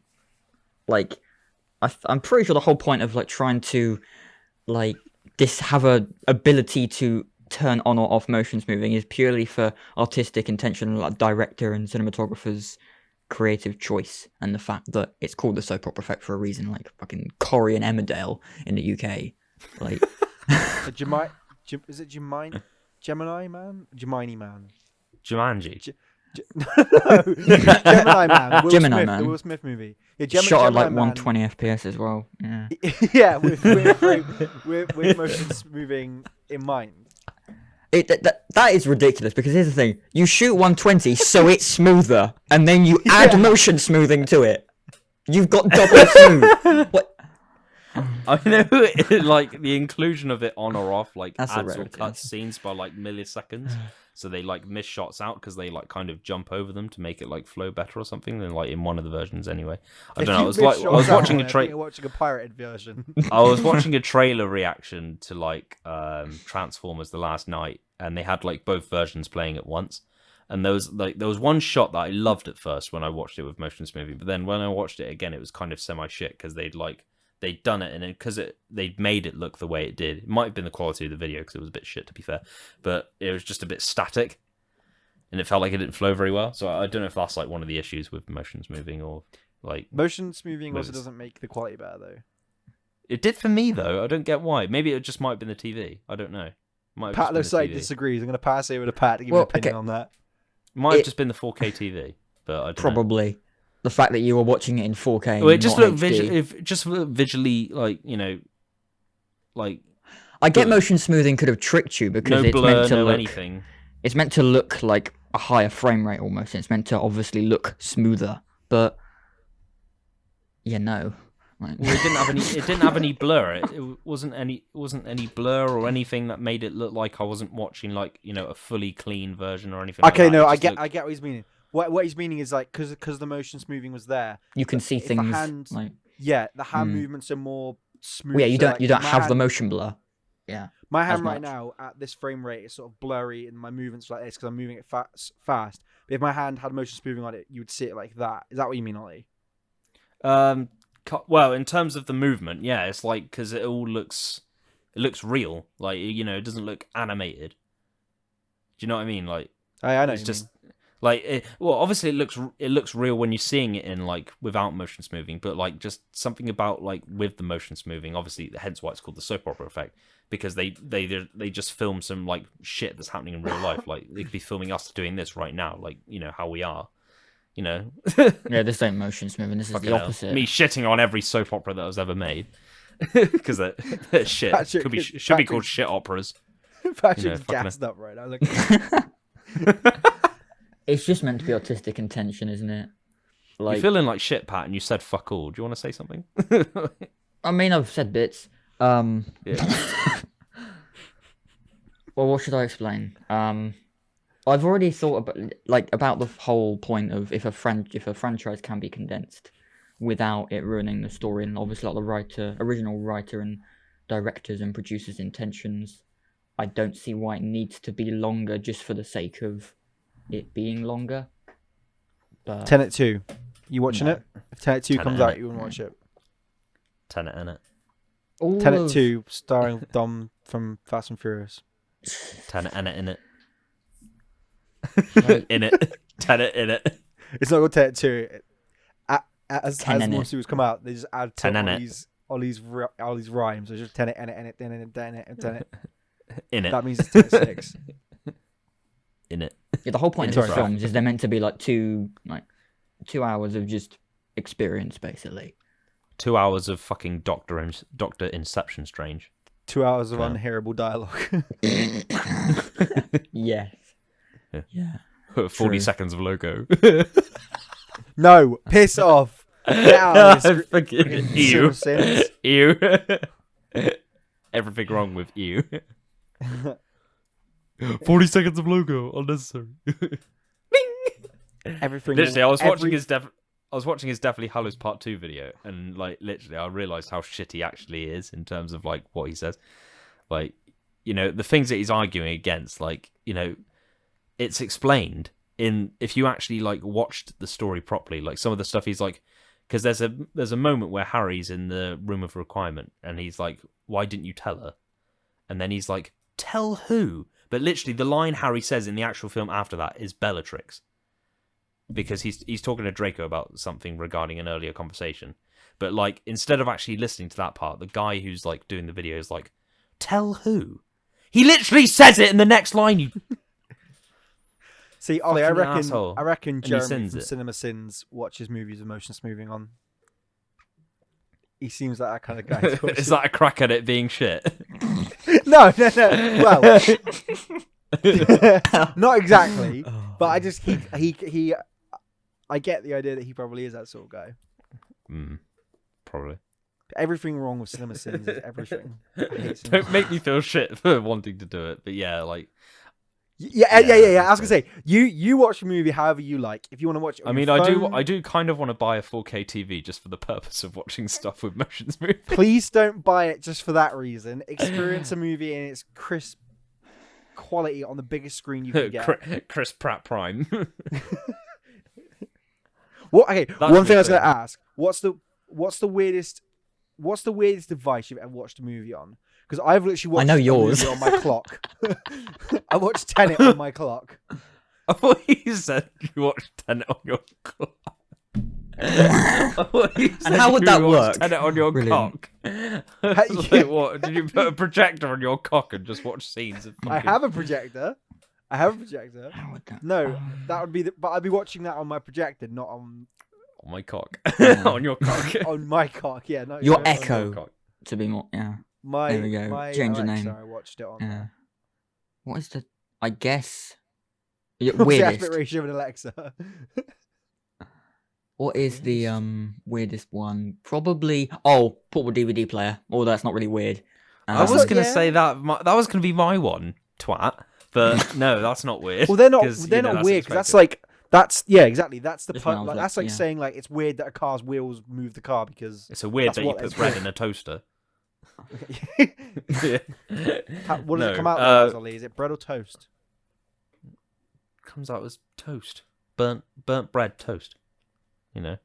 Like, I'm pretty sure the whole point of like trying to like have a ability to turn on or off motion smoothing is purely for artistic intention, like director and cinematographer's creative choice, and the fact that it's called the soap opera effect for a reason, like fucking Corrie and Emmerdale in the UK. Like, is it Gemini Man? Gemini Man. Jumanji. No, Gemini Man. Gemini Man. The Will Smith movie. Yeah, shot at like Gemini Man. 120 FPS as well. Yeah. Yeah, with motion smoothing in mind. That is ridiculous, because here's the thing: you shoot 120 so it's smoother, and then you add motion smoothing to it. You've got double smooth. What? I know, like the inclusion of it on or off, like That's adds or rarity. cuts scenes by like milliseconds, so they like miss shots out because they like kind of jump over them to make it like flow better or something. Than like in one of the versions anyway. I don't know. I was watching watching a pirated version. I was watching a trailer reaction to like Transformers: The Last Night, and they had like both versions playing at once. And there was one shot that I loved at first when I watched it with motion smoothing, but then when I watched it again, it was kind of semi shit because they'd done it, and because they'd made it look the way it did. It might have been the quality of the video because it was a bit shit, to be fair, but it was just a bit static, and it felt like it didn't flow very well. So I don't know if that's like one of the issues with motion smoothing, or like Motion smoothing also doesn't make the quality better though. it did for me though. I don't get why. Maybe it just might have been the TV. I don't know. Pat looks like disagrees. I'm going to pass over to Pat to give an opinion on that. Might have just been the 4K TV, but I don't know. Probably. The fact that you were watching it in 4K. Well, it just not looked visually like. I get motion smoothing could have tricked you because no it's blur, meant to no look. anything. It's meant to look like a higher frame rate almost. It's meant to obviously look smoother, but no. Like, Well, it didn't have any. It didn't have any blur. It wasn't any blur or anything that made it look like I wasn't watching like a fully clean version or anything. Okay, like that. no, It I just get looked- I get what he's meaning. What he's meaning is like because the motion smoothing was there. you can see if a things hand- like. Yeah, the hand Mm. movements are more smooth. Well, yeah, you so, don't like, you don't my have the hand- motion blur. Yeah. My as hand right much. now at this frame rate is sort of blurry, and my movements like this because I'm moving it fast. But if my hand had motion smoothing on it, you would see it like that. Is that what you mean, Ollie? Well, in terms of the movement, yeah, it's like because it looks real. Like it doesn't look animated. Do you know what I mean? Like I know. it's just like obviously it looks real when you're seeing it in like without motion smoothing, but like just something about like with the motion smoothing. Obviously, hence why it's called the soap opera effect, because they just film some like shit that's happening in real life. Like they could be filming us doing this right now, like how we are. Yeah, this ain't motion smoothing. This is Fucking the hell. opposite. Me shitting on every soap opera that was ever made because they're shit. Patrick- Should be called Patrick's- shit operas. Patrick's fucking gassed up right now. Look. It's just meant to be artistic intention, isn't it? Like, You're feeling like shit, Pat, and you said fuck all. Do you want to say something? I mean, I've said bits. Yeah. Well, what should I explain? I've already thought about the whole point of if a franchise can be condensed without it ruining the story, and obviously like the original writer and directors and producers' intentions. I don't see why it needs to be longer just for the sake of it being longer. But Tenet 2. You watching No. it? If Tenet 2 Tenet, comes innit? out, you wouldn't watch it. Tenet in it. all Tenet of- 2, starring Dom from Fast and Furious. Tenet in it. In it. Like, In it. Tenet in it. It's not called Tenet 2. As Tenet. more series come out, they just add to Tenet. Ollie's rhymes. So it's just Tenet, Tenet. In it. That means it's Tenet 6. In it. yeah, the whole point of Sorry. these films is they're meant to be like 2 hours of just experience, basically. 2 hours of fucking Doctor Inception Strange. 2 hours of Yeah. unhearable dialogue. Yes. Yeah. Yeah. 40 True. seconds of logo. No, piss off. Get out of this. Fucking Silver ew. Sins. Ew. Everything wrong with ew. 40 seconds of logo, unnecessary. Everything. Literally, I was watching his Deathly Hallows Part 2 video, and like literally I realised how shit he actually is in terms of like what he says. Like, the things that he's arguing against, like, it's explained in if you actually like watched the story properly, like some of the stuff he's like, because there's a moment where Harry's in the room of requirement and he's like, why didn't you tell her? And then he's like, tell who? But literally the line Harry says in the actual film after that is Bellatrix, because he's talking to Draco about something regarding an earlier conversation. But like, instead of actually listening to that part, the guy who's like doing the video is like, tell who? He literally says it in the next line. You See, Ollie, fucking asshole. I reckon he Jeremy sins from it. Cinema Sins watches movies with motion smoothing on. He seems like that kind of guy. to watch is it. that a crack at it being shit? No. Well, not exactly. But I just he. I get the idea that he probably is that sort of guy. Probably. Everything wrong with Cinema Sins is everything. I hate Cinema Don't make me feel shit for wanting to do it, but yeah, like. Yeah. I was gonna say you watch a movie however you like. If you want to watch it, I on mean, your I phone, do kind of want to buy a 4K TV just for the purpose of watching stuff with motion smoothing. Please don't buy it just for that reason. Experience a movie in its crisp quality on the biggest screen you can get. Chris Pratt Prime. What? Okay, That's one thing I was the gonna ask: what's the weirdest device you've ever watched a movie on? Because I've literally watched I know a yours. movie on my clock. I watched Tenet on my clock. I thought you said you watched Tenet on your clock. I thought you said how would you that watched work? Tenet on your Brilliant. cock. I was like, what? Did you put a projector on your cock and just watch scenes of I fucking... have a projector. How would that? No, that would be. But I'd be watching that on my projector, not on on my cock. Yeah. On your cock. on my cock. Yeah, no. Your no, Echo. cock. To be more, yeah. My, There we go. my Change the Alexa, name. I watched it on. Yeah. What is the? I guess. Yeah, What's the weirdest. aspect ratio of an Alexa? What is the weirdest one? Probably portable DVD player. Oh, that's not really weird. I was gonna yeah. say that that was gonna be my one, twat. But no, that's not weird. Well, they're not. 'cause, They're you know, not weird because expensive. that's yeah, exactly. That's the Just part. when I was Like, like, that's like yeah. saying like it's weird that a car's wheels move the car because It's a weird that's that you what put it's bread for. in a toaster. What does it come out with, Ollie? Is it bread or toast? Comes out as toast, burnt bread toast. You know,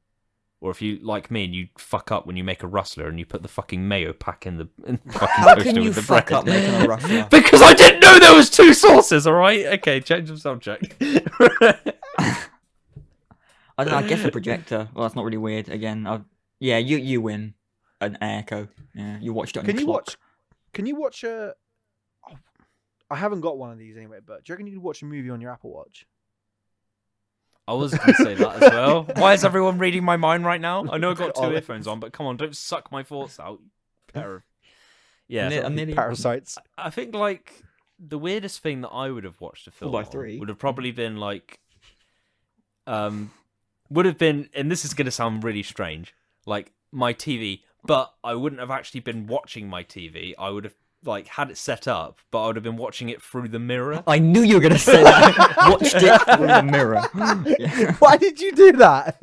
or if you like me and you fuck up when you make a rustler and you put the fucking mayo pack in the fucking How toaster can you with the fuck bread. up making a rustler? Because I didn't know there was two sauces. All right, okay, change of subject. I don't know. I guess a projector. Well, that's not really weird. Again, yeah, you win an Echo. Yeah, you watched it on Can your you clock. watch? Can you watch a? Oh, I haven't got one of these anyway. But do you reckon you could watch a movie on your Apple Watch? I was going to say that as well. Why is everyone reading my mind right now? I know I've got two Olive. earphones on, but come on, don't suck my thoughts out. Pair of... Yeah, I'm nearly- Parasites. I think like the weirdest thing that I would have watched a film 4x3. on would have probably been like, would have been, and this is going to sound really strange, like my TV, but I wouldn't have actually been watching my TV. I would have like had it set up, but I would have been watching it through the mirror. I knew you were gonna say that. Watched it through the mirror. Yeah. Why did you do that?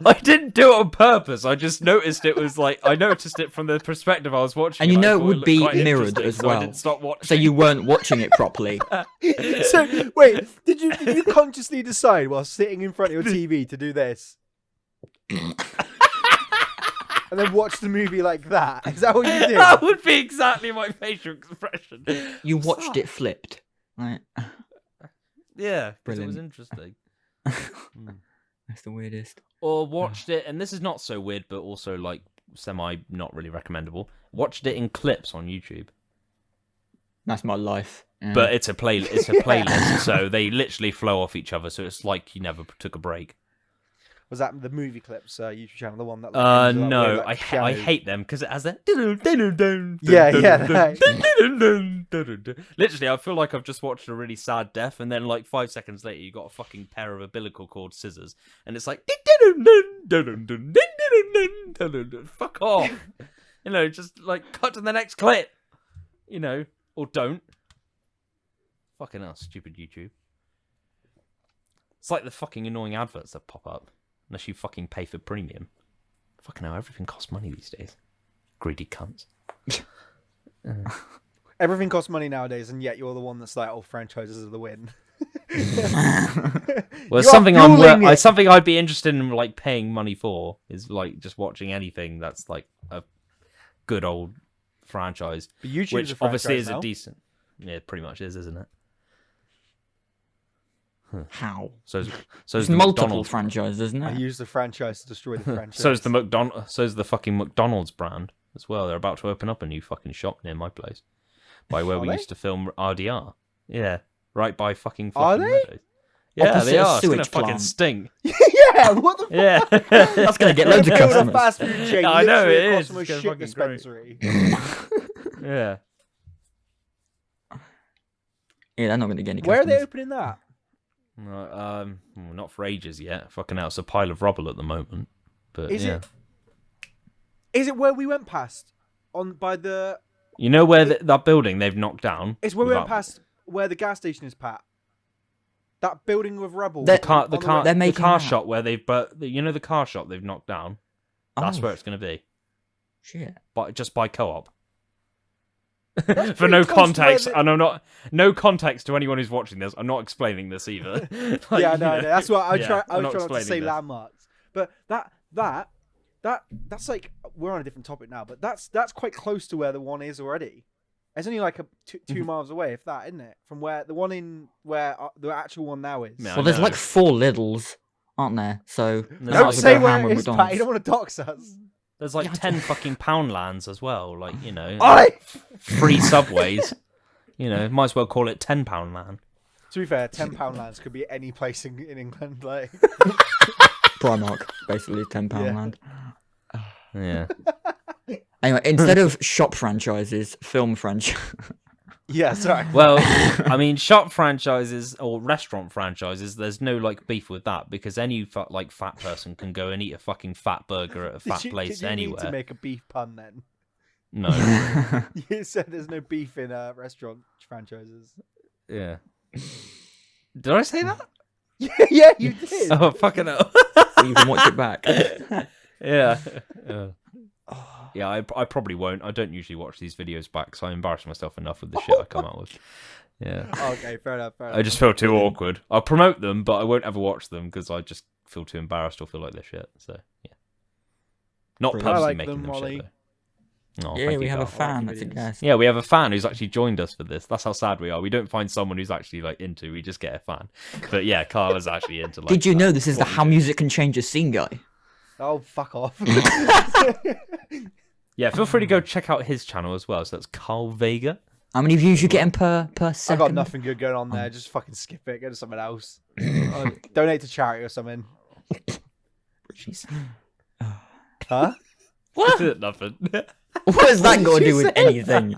I didn't do it on purpose. I just noticed it was like I noticed it from the perspective I was watching. And you I know it thought would looked be quite mirrored interesting, as so I well. didn't stop watching. So you weren't watching it properly. So wait, did you consciously decide while sitting in front of your TV to do this? And then watch the movie like that? Is that what you did? That would be exactly my facial expression. You What's watched that? it flipped. Right. Yeah, because it was Brilliant. interesting. That's the weirdest. Or watched it, and this is not so weird, but also like semi not really recommendable. Watched it in clips on YouTube. That's my life. Yeah. But it's a playlist, so they literally flow off each other. So it's like you never took a break. Was that the movie clips YouTube channel, the one that? Like, ends with that No, weird, like, I piano? hate them because it has that. Literally, I feel like I've just watched a really sad death, and then like 5 seconds later, you got a fucking pair of umbilical cord scissors, and it's like, fuck off, you know, just like cut to the next clip, you know, or don't. Fucking hell, stupid YouTube. It's like the fucking annoying adverts that pop up. Unless you fucking pay for premium. Fucking hell, everything costs money these days. Greedy cunts. Everything costs money nowadays, and yet you're the one that's like, "Oh, franchises are the win." Well, You something are fueling it. something I'd be interested in like paying money for is like just watching anything that's like a good old franchise, But YouTube which is a obviously franchise is now. a decent. Yeah, it pretty much is, isn't it? How? So's There's the multiple McDonald's. franchises, isn't I it? use the franchise to destroy the franchise. So's the fucking McDonald's brand as well. They're about to open up a new fucking shop near my place, by where Are we they? used to film RDR. Yeah, right by fucking. Are fucking they? Meadows. Yeah, Opposite they a are. It's gonna sewage fucking plant. stink. Yeah, what the fuck? Yeah, That's gonna get loads of Build a customers. fast food chain. I know, literally it across is. from a It's gonna shit fucking grow. dispensary. Yeah. Yeah, they're not gonna get any Where are customers. they opening that? Well, not for ages yet. Fucking hell, it's a pile of rubble at the moment. But Is yeah. it? Is it where we went past? On by the? You know where that building they've knocked down? It's where we went without- past where the gas station is, Pat. That building with rubble. They're- The car, on the the car, right. They're the making car that. shop where they've, you know, the car shop they've knocked down. That's Oh, where it's going to be, shit. just by co-op. That's For pretty no close to where context, the- and I'm not no context to anyone who's watching this. I'm not explaining this either. Like, Yeah, you no, know. that's why I Yeah, try. I I'm was not trying not to say explaining this. landmarks, but that's like we're on a different topic now. But that's quite close to where the one is already. It's only like two Mm-hmm. miles away, if that, isn't it? From where the one in where the actual one now is. Yeah, I Well, there's know. like 4 Lidls, aren't there? So No, might Don't as say well go ham where it with is, Pat. You McDonald's. don't want to dox us. There's like Yeah, I 10 do. fucking Poundlands as well. Like, you know, Oi! free subways. You know, might as well call it £10 land. To be fair, £10 lands could be any place in England. Like, Primark, basically £10 Yeah. land. Yeah. Anyway, instead of shop franchises, film franchise. Yeah, sorry. Well, I mean, shop franchises or restaurant franchises, there's no like beef with that because any fat person can go and eat a fucking fat burger at a fat place Did you need anywhere. to make a beef pun then? No. You said there's no beef in restaurant franchises. Yeah. Did I say that? Yeah, you did. Oh, fucking hell. You can watch it back. Yeah. Yeah, I probably won't. I don't usually watch these videos back, so I embarrass myself enough with the shit I come out with. Yeah. Okay, fair enough. I just feel too awkward. I'll promote them, but I won't ever watch them because I just feel too embarrassed or feel like they're shit. So, yeah. Not Brilliant. purposely I like making them, them Molly. shit, though. Oh, Yeah, thank we you, have a Karl. fan. your That's a videos. guess. Yeah, we have a fan who's actually joined us for this. That's how sad we are. We don't find someone who's actually like into. We just get a fan. But yeah, Karl is actually into. Like, Did you know this is the what we How do. Music Can Change a Scene guy? Oh, fuck off. Yeah, feel free to go check out his channel as well. So that's Karl Vega. How many views you getting per I second? got nothing good going on there. Just fucking skip it. Go to something else. Donate to charity or something. Jeez. Huh? What? Nothing. What has that got to do with said anything?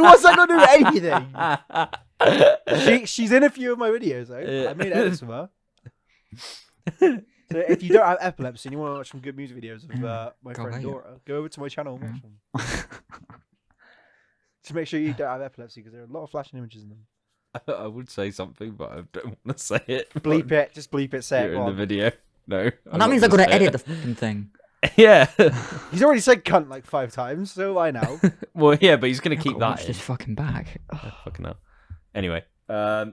What's that got to do with anything? She's in a few of my videos, though. I made edits with her. So if you don't have epilepsy and you want to watch some good music videos of my Go friend ahead. Dora, go over to my channel and watch them. Just make sure you don't have epilepsy because there are a lot of flashing images in them. I would say something, but I don't want to say it. Bleep it. Just bleep it. Say it. You're go in the on. video. No. And that means I've got to edit the fucking thing. Yeah. He's already said cunt like 5 times, so I know. Well, yeah, but he's gonna I've keep got to that watch in. this fucking back. Oh, fucking hell. Anyway, yeah,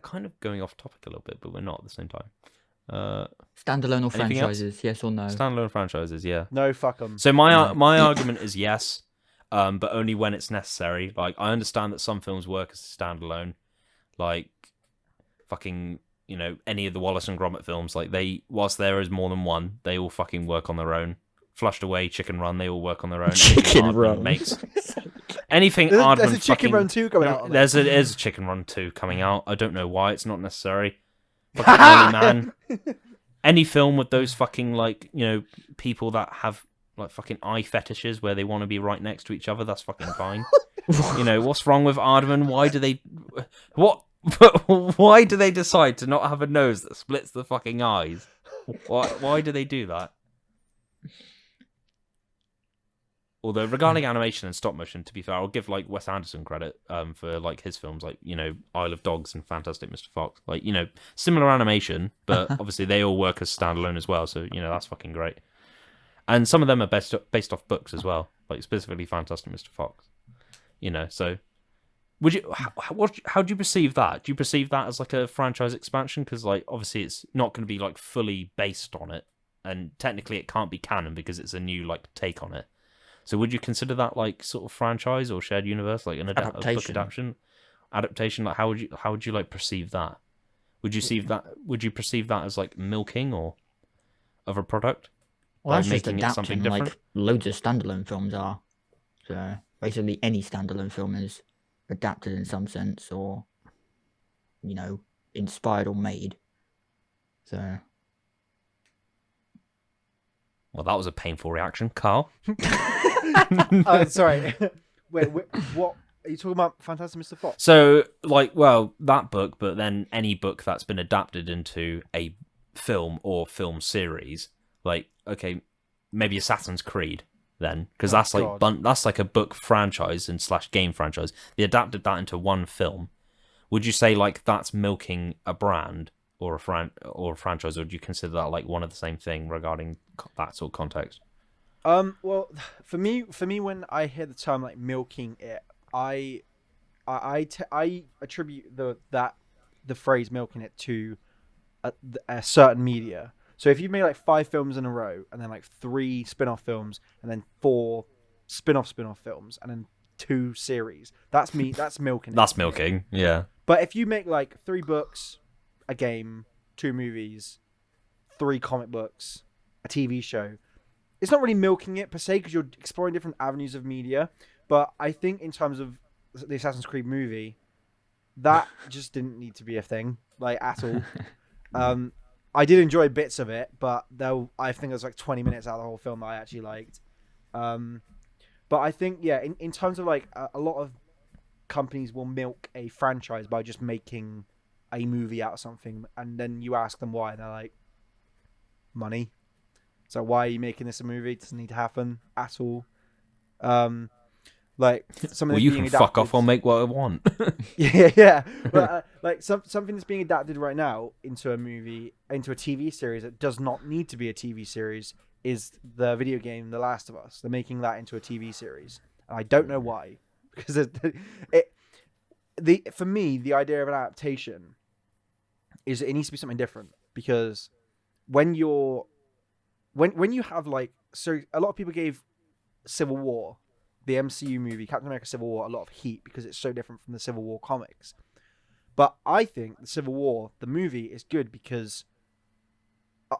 kind of going off topic a little bit, but we're not at the same time. Standalone or Anything else? franchises? Yes or no? Standalone franchises, yeah. No, fuck them. So my argument is yes, but only when it's necessary. Like, I understand that some films work as a standalone, like fucking, you know, any of the Wallace and Gromit films. Like, whilst there is more than one, they all fucking work on their own. Flushed Away, Chicken Run, they all work on their own. Chicken Aardman Run. makes anything. There's Aardman a Chicken fucking- Run 2 coming out. There's a Chicken Run 2 coming out. I don't know why. It's not necessary. Fucking Early Man. Any film with those fucking, like, you know, people that have like fucking eye fetishes where they want to be right next to each other, that's fucking fine. You know, what's wrong with Aardman? Why do they why do they decide to not have a nose that splits the fucking eyes? Why do they do that? Although regarding animation and stop motion, to be fair, I'll give like Wes Anderson credit for like his films, like, you know, Isle of Dogs and Fantastic Mr. Fox. Like, you know, similar animation, but obviously they all work as standalone as well. So, you know, that's fucking great. And some of them are based off books as well, like specifically Fantastic Mr. Fox. You know, so would you? How do you perceive that? Do you perceive that as like a franchise expansion? Because like obviously it's not going to be like fully based on it, and technically it can't be canon because it's a new like take on it. So would you consider that like sort of franchise or shared universe, like a book adaptation? Like how would you like perceive that? Would you perceive that as like milking or of a product? Well, By that's just making it something adapting, like different? loads of standalone films are. So basically, any standalone film is adapted in some sense, or you know, inspired or made. So. Well, that was a painful reaction, Karl. Sorry. Wait, what? Are you talking about Fantastic Mr. Fox? So, like, well, that book, but then any book that's been adapted into a film or film series, like, okay, maybe Assassin's Creed, then, because that's like God. that's like a book franchise and / game franchise. They adapted that into one film. Would you say like that's milking a brand or a franchise, or do you consider that like one of the same thing regarding that sort of context? Well, for me, when I hear the term like milking it, I attribute the phrase milking it to a certain media. So if you made like 5 films in a row, and then like 3 spin-off films, and then 4 spin-off films, and then 2 series, that's milking it. That's milking, yeah. But if you make like 3 books, a game, 2 movies, 3 comic books, a TV show, it's not really milking it per se because you're exploring different avenues of media. But I think in terms of the Assassin's Creed movie, that just didn't need to be a thing, like, at all. I did enjoy bits of it, but I think there's like 20 minutes out of the whole film that I actually liked. But I think, yeah, in terms of like a lot of companies will milk a franchise by just making a movie out of something, and then you ask them why, and they're like, money. So why are you making this a movie? It doesn't need to happen at all. Um, like something Well, that's you being can fuck off. adapted. I'll make what I want. Yeah, yeah. But like something that's being adapted right now into a movie, into a TV series that does not need to be a TV series is the video game The Last of Us. They're making that into a TV series, and I don't know why, because for me the idea of an adaptation is it needs to be something different, because when you have like, so a lot of people gave Civil War, the MCU movie, Captain America Civil War, a lot of heat because it's so different from the Civil War comics. But I think the Civil War, the movie, is good because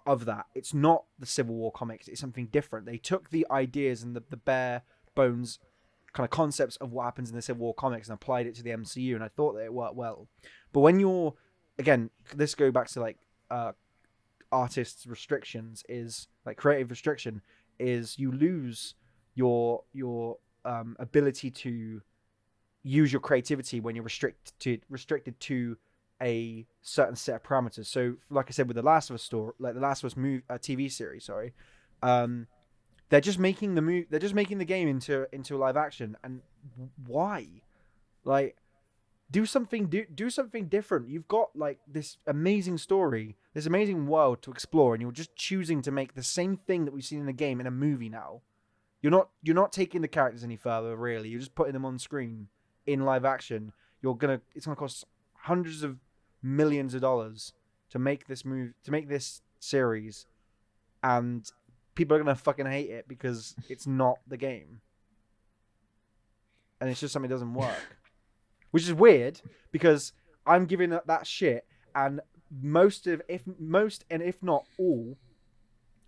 of that. It's not the Civil War comics. It's something different. They took the ideas and the bare bones kind of concepts of what happens in the Civil War comics and applied it to the MCU, and I thought that it worked well. But when you're, again, this go back to like artists' restrictions, is like creative restriction, is you lose your ability to use your creativity when you're restricted to a certain set of parameters. So, like I said, with the Last of Us the Last of Us TV series, sorry, they're just making the game into a live action, and why? Like, do something different. You've got like this amazing story, this amazing world to explore, and you're just choosing to make the same thing that we've seen in the game in a movie now. You're not taking the characters any further, really. You're just putting them on screen in live action. It's gonna cost hundreds of millions of dollars to make this series, and people are gonna fucking hate it because it's not the game, and it's just something that doesn't work, which is weird because I'm giving up that shit, and most and if not all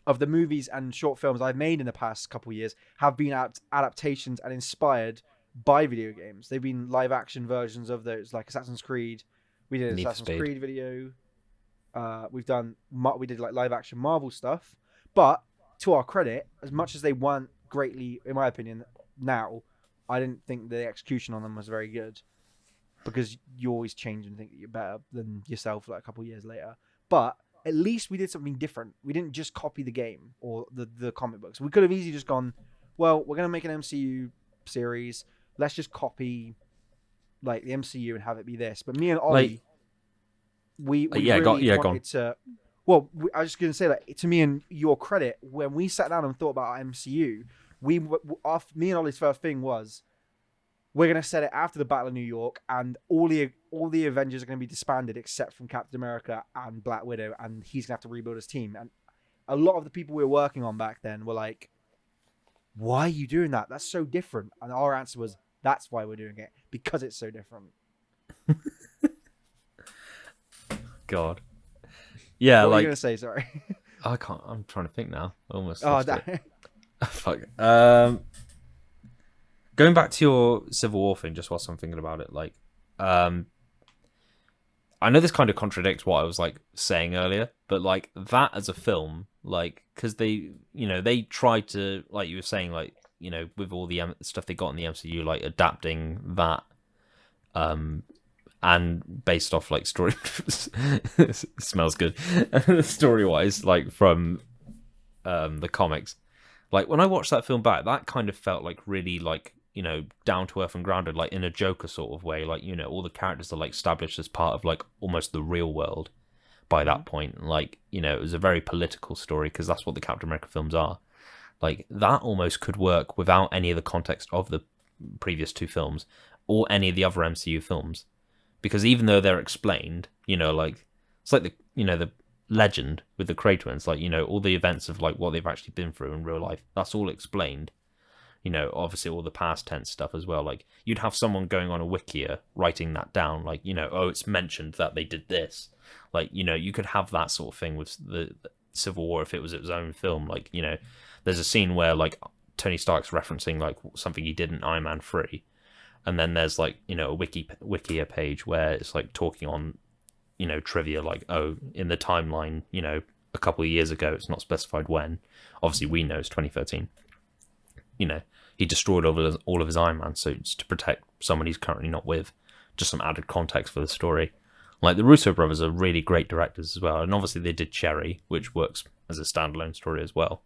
of the movies and short films I've made in the past couple of years have been adaptations and inspired by video games. They've been live action versions of those, like Assassin's Creed. We did an Assassin's Creed video. We did like live action Marvel stuff. But to our credit, as much as they weren't greatly, in my opinion, now, I didn't think the execution on them was very good, because you always change and think that you're better than yourself like a couple of years later. But at least we did something different. We didn't just copy the game or the comic books. We could have easily just gone, well, we're going to make an MCU series. Let's just copy like the MCU and have it be this. But me and Ollie, we really wanted to. Well, I was just going to say that, to me and your credit, when we sat down and thought about our MCU, me and Ollie's first thing was, we're going to set it after the Battle of New York, and all the Avengers are going to be disbanded except from Captain America and Black Widow, and he's going to have to rebuild his team. And a lot of the people we were working on back then were like, why are you doing that? That's so different. And our answer was, that's why we're doing it, because it's so different. God. Yeah, what like... were you going to say? Sorry. I can't... I'm trying to think now. I almost Oh, lost it. Fuck. Going back to your Civil War thing, just whilst I'm thinking about it, like... I know this kind of contradicts what I was like saying earlier, but like that as a film, like, because they tried to, like you were saying, like, with all the stuff they got in the MCU, like adapting that, and based off like story, smells good, story wise, like from the comics. Like when I watched that film back, that kind of felt like really like, down to earth and grounded, like in a Joker sort of way. Like, all the characters are like established as part of like almost the real world by that point. Like, it was a very political story because that's what the Captain America films are. Like that almost could work without any of the context of the previous two films or any of the other MCU films, because even though they're explained, like it's like the legend with the Krayt twins, like, all the events of like what they've actually been through in real life, that's all explained. Obviously all the past tense stuff as well. Like you'd have someone going on a wikia writing that down, like, oh, it's mentioned that they did this. Like, you could have that sort of thing with the Civil War if it was its own film. Like, there's a scene where like Tony Stark's referencing like something he did in Iron Man 3, and then there's like, a wikia page where it's like talking on, trivia, like, oh, in the timeline, a couple of years ago, it's not specified when. Obviously we know it's 2013. he destroyed all of his Iron Man suits to protect someone he's currently not with. Just some added context for the story. Like, the Russo brothers are really great directors as well, and obviously they did Cherry, which works as a standalone story as well.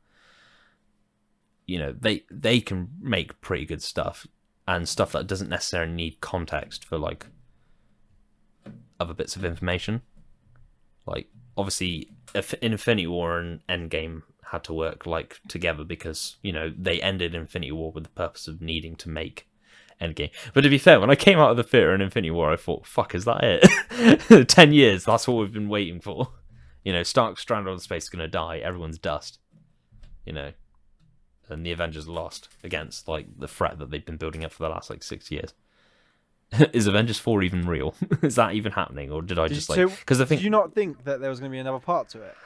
You know, they can make pretty good stuff, and stuff that doesn't necessarily need context for, like, other bits of information. Like, obviously, Infinity War and Endgame had to work, like, together because, you know, they ended Infinity War with the purpose of needing to make Endgame. But to be fair, when I came out of the theatre in Infinity War, I thought, fuck, is that it? 10 years, that's what we've been waiting for. You know, Stark stranded on space is going to die, everyone's dust. You know, and the Avengers lost against, like, the threat that they've been building up for the last, like, 6 years. Is Avengers 4 even real? Is that even happening? Or did I just, like... Because I think... Did you not think that there was going to be another part to it?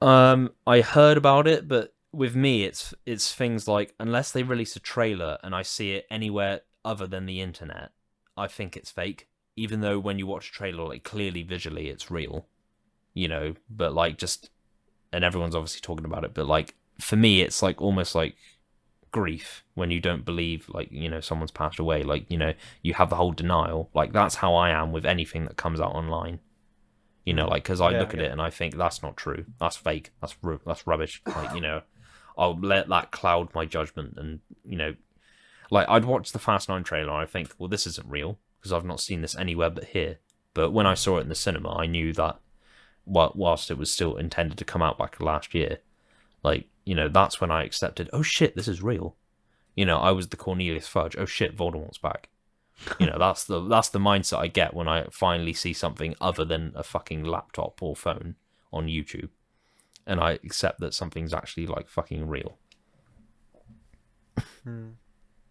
I heard about it, but with me, it's things like, unless they release a trailer and I see it anywhere other than the internet, I think it's fake. Even though when you watch a trailer, like, clearly visually it's real, you know. But, like, just, and everyone's obviously talking about it, but, like, for me, it's like almost like grief when you don't believe, like, you know, someone's passed away. Like, you know, you have the whole denial. Like, that's how I am with anything that comes out online. You know, like, because I look at it and I think that's not true. That's fake. That's rubbish. Like, you know, I'll let that cloud my judgment. And, you know, like, I'd watch the Fast 9 trailer and I think, well, this isn't real because I've not seen this anywhere but here. But when I saw it in the cinema, I knew that whilst it was still intended to come out back last year, like, you know, that's when I accepted, oh shit, this is real. You know, I was the Cornelius Fudge. Oh shit, Voldemort's back. You know, that's the mindset I get when I finally see something other than a fucking laptop or phone on YouTube, and I accept that something's actually, like, fucking real.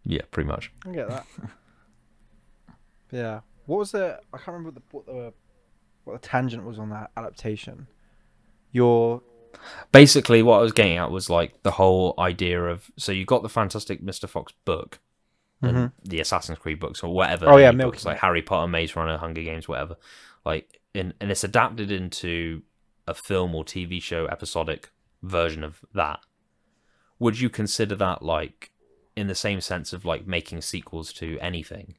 Yeah, pretty much. I get that. Yeah. What was the? I can't remember what the tangent was on that adaptation. Basically, what I was getting at was, like, the whole idea of, so you got the Fantastic Mr. Fox book. And the Assassin's Creed books or whatever. Oh yeah, books like Harry Potter, Maze Runner, Hunger Games, whatever. Like, and it's adapted into a film or TV show episodic version of that. Would you consider that, like, in the same sense of, like, making sequels to anything,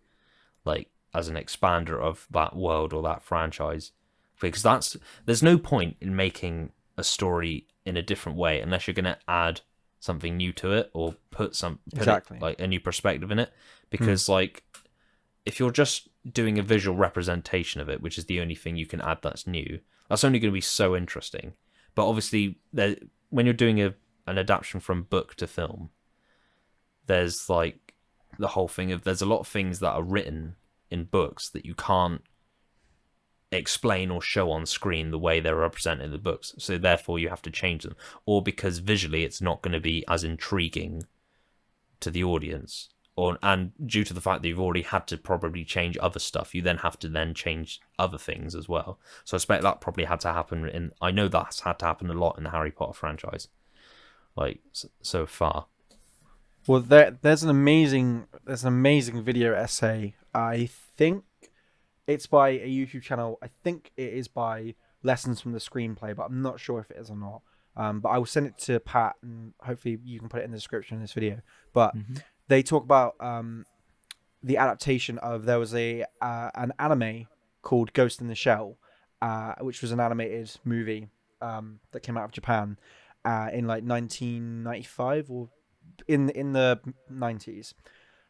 like, as an expander of that world or that franchise? Because there's no point in making a story in a different way unless you're going to add something new to it or put exactly like a new perspective in it, because like, if you're just doing a visual representation of it, which is the only thing you can add that's new, that's only going to be so interesting. But obviously when you're doing an adaptation from book to film, there's, like, the whole thing of, there's a lot of things that are written in books that you can't explain or show on screen the way they're represented in the books, so therefore you have to change them, or because visually it's not going to be as intriguing to the audience, and due to the fact that you've already had to probably change other stuff, you then have to then change other things as well. So I expect that probably had to happen I know that's had to happen a lot in the Harry Potter franchise, like, so far. Well, there's an amazing video essay. I think it's by a YouTube channel. I think it is by Lessons from the Screenplay, but I'm not sure if it is or not. But I will send it to Pat, and hopefully you can put it in the description of this video. But they talk about the adaptation of, there was an anime called Ghost in the Shell, which was an animated movie that came out of Japan in, like, 1995 or in the 90s,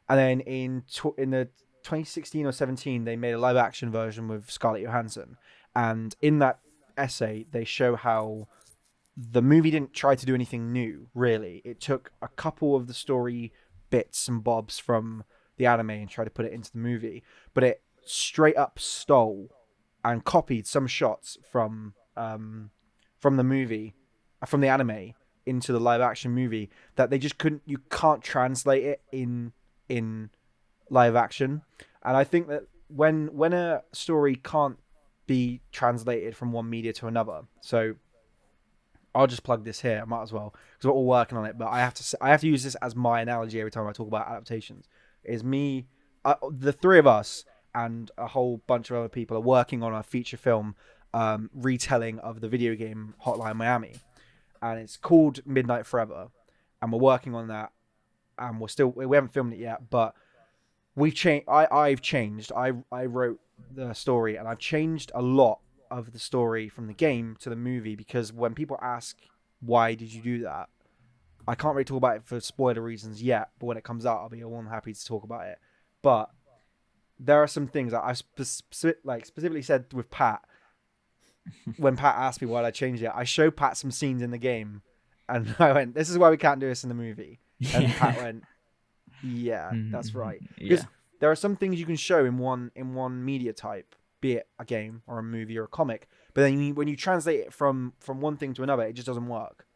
and then in the 2016 or 17 they made a live action version with Scarlett Johansson, and in that essay they show how the movie didn't try to do anything new, really. It took a couple of the story bits and bobs from the anime and tried to put it into the movie, but it straight up stole and copied some shots from the movie, from the anime, into the live action movie, that they just couldn't. You can't translate it in live action. And I think that when a story can't be translated from one media to another, so I'll just plug this here. I might as well, because we're all working on it. But I have to use this as my analogy every time I talk about adaptations. Is me, the three of us, and a whole bunch of other people are working on a feature film retelling of the video game Hotline Miami, and it's called Midnight Forever, and we're working on that. and we haven't filmed it yet, but we've changed. I've changed. I wrote the story, and I've changed a lot of the story from the game to the movie because when people ask why did you do that, I can't really talk about it for spoiler reasons yet. But when it comes out, I'll be more than happy to talk about it. But there are some things that I specifically said with Pat when Pat asked me why I changed it. I showed Pat some scenes in the game, and I went, "This is why we can't do this in the movie." And Pat went, "Yeah, that's right." Because there are some things you can show in one media type, be it a game or a movie or a comic, but then when you translate it from one thing to another, it just doesn't work.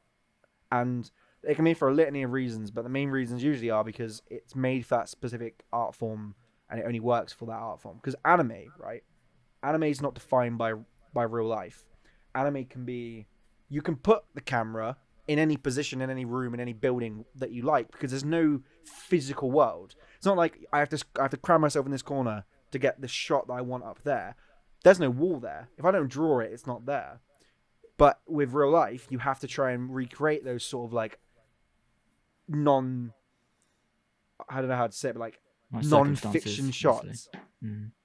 And it can be for a litany of reasons, but the main reasons usually are because it's made for that specific art form, and it only works for that art form. Because anime, right? Anime is not defined by real life. Anime can be, you can put the camera in any position, in any room, in any building that you like, because there's no physical world. It's not like I have to cram myself in this corner to get the shot that I want up there. There's no wall there. If I don't draw it, it's not there. But with real life, you have to try and recreate those sort of like I don't know how to say it, but like non-fiction shots.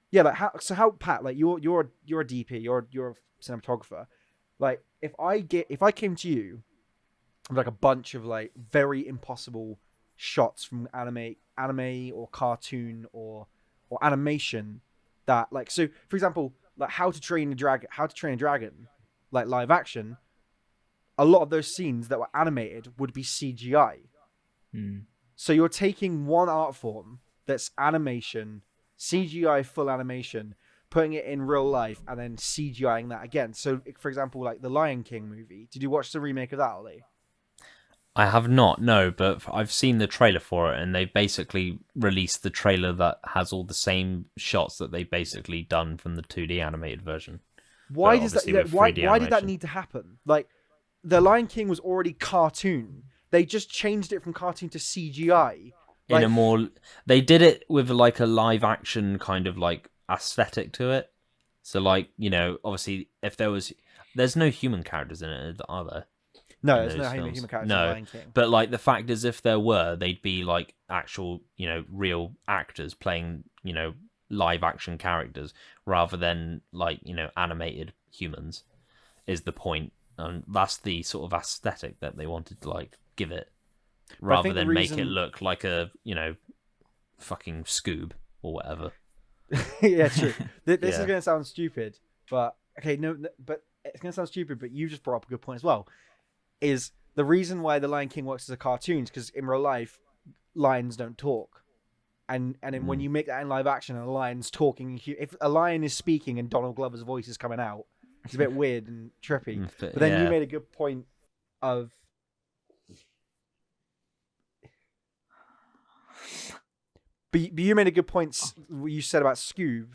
Yeah, like how Pat, like you're a DP, you're a cinematographer. Like if I came to you with like a bunch of like very impossible shots from anime or cartoon or animation that like, so for example, like How to Train a Dragon, like live action, a lot of those scenes that were animated would be CGI. So you're taking one art form that's animation, CGI full animation, putting it in real life, and then CGIing that again. So, for example, like the Lion King movie. Did you watch the remake of that, Ollie? I have not, no, but I've seen the trailer for it, and they've basically released the trailer that has all the same shots that they've basically done from the 2D animated version. Why does that? Why did that need to happen? Like, the Lion King was already cartoon. They just changed it from cartoon to CGI. In a more, they did it with like a live action kind of like aesthetic to it. So like, you know, obviously if there's no human characters in it, are there? No, there's no human characters in Lion King. But like the fact is, if there were, they'd be like actual, you know, real actors playing, you know, live action characters rather than like, you know, animated humans is the point. And that's the sort of aesthetic that they wanted to like give it, rather than make it look like a, you know, fucking Scoob or whatever. Yeah, true. This is gonna sound stupid, but okay, no, but it's gonna sound stupid. But you just brought up a good point as well. Is the reason why the Lion King works as a cartoon is because in real life, lions don't talk, and then when you make that in live action and a lion's talking, if a lion is speaking and Donald Glover's voice is coming out, it's a bit weird and trippy. But then you made a good point of. But you made a good point. You said about Scoob,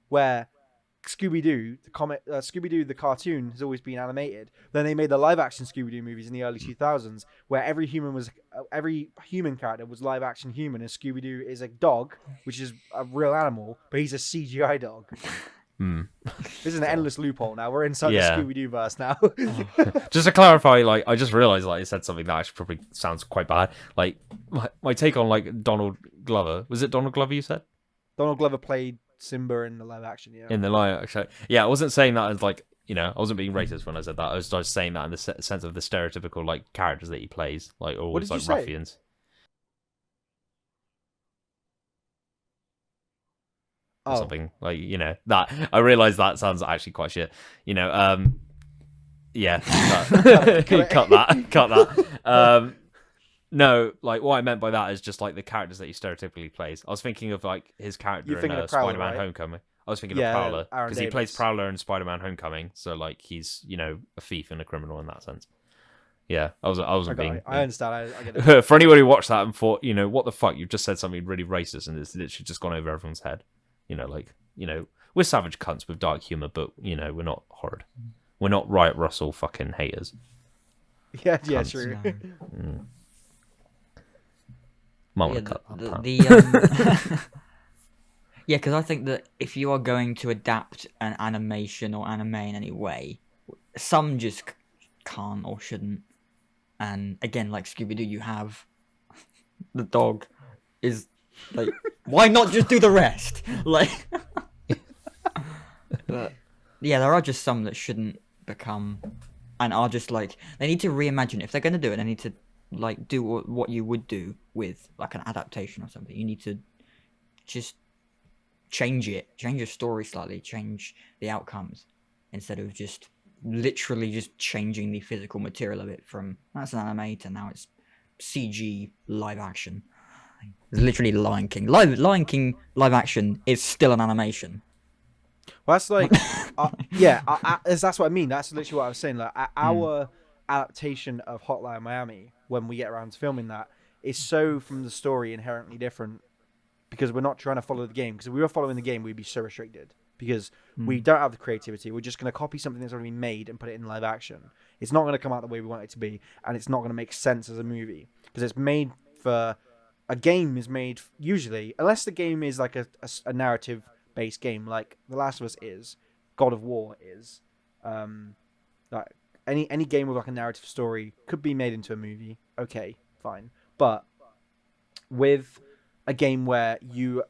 where Scooby-Doo, the comic, Scooby-Doo, the cartoon, has always been animated. Then they made the live-action Scooby-Doo movies in the early 2000s, where every human character was live-action human, and Scooby-Doo is a dog, which is a real animal, but he's a CGI dog. This is an endless loophole now. We're inside the Scooby-Doo verse now. Just to clarify, like, I just realised like I said something that actually probably sounds quite bad. Like, my take on like Donald Glover, was it Donald Glover you said? Donald Glover played Simba in the live action, yeah. In the live action, yeah. I wasn't saying that as like, you know, I wasn't being racist when I said that. I was just saying that in the sense of the stereotypical like characters that he plays, like always like ruffians. Or something like, you know, that I realize that sounds actually quite shit, you know. Yeah, cut that. No, like what I meant by that is just like the characters that he stereotypically plays. I was thinking of like his character in Spider-Man: Homecoming. I was thinking of Prowler because he plays Prowler in Spider-Man: Homecoming, so like he's, you know, a thief and a criminal in that sense. Yeah, I wasn't being. I understand. I get it. For anyone who watched that and thought, you know, what the fuck, you've just said something really racist and it's literally just gone over everyone's head. You know, like, you know, we're savage cunts with dark humor, but you know, we're not horrid. We're not Riot Russell fucking haters. Yeah, true. Might want to cut that. Yeah, because I think that if you are going to adapt an animation or anime in any way, some just can't or shouldn't. And again, like Scooby-Doo, you have the dog is like, why not just do the rest? Like, but yeah, there are just some that shouldn't become, and are just like, they need to reimagine. If they're going to do it, they need to like do what you would do with like an adaptation or something. You need to just change your story slightly, change the outcomes, instead of just literally just changing the physical material of it from that's an anime to now it's CG live action. It's literally Lion King. Lion King live action is still an animation. Well, that's like, that's what I mean. That's literally what I was saying. Like our adaptation of Hotline Miami, when we get around to filming that, is so from the story inherently different because we're not trying to follow the game. Because if we were following the game, we'd be so restricted because we don't have the creativity. We're just going to copy something that's already been made and put it in live action. It's not going to come out the way we want it to be, and it's not going to make sense as a movie because it's made for a game is made usually, unless the game is like a narrative-based game, like The Last of Us is, God of War is, like any game with like a narrative story could be made into a movie. Okay, fine, but with a game where you,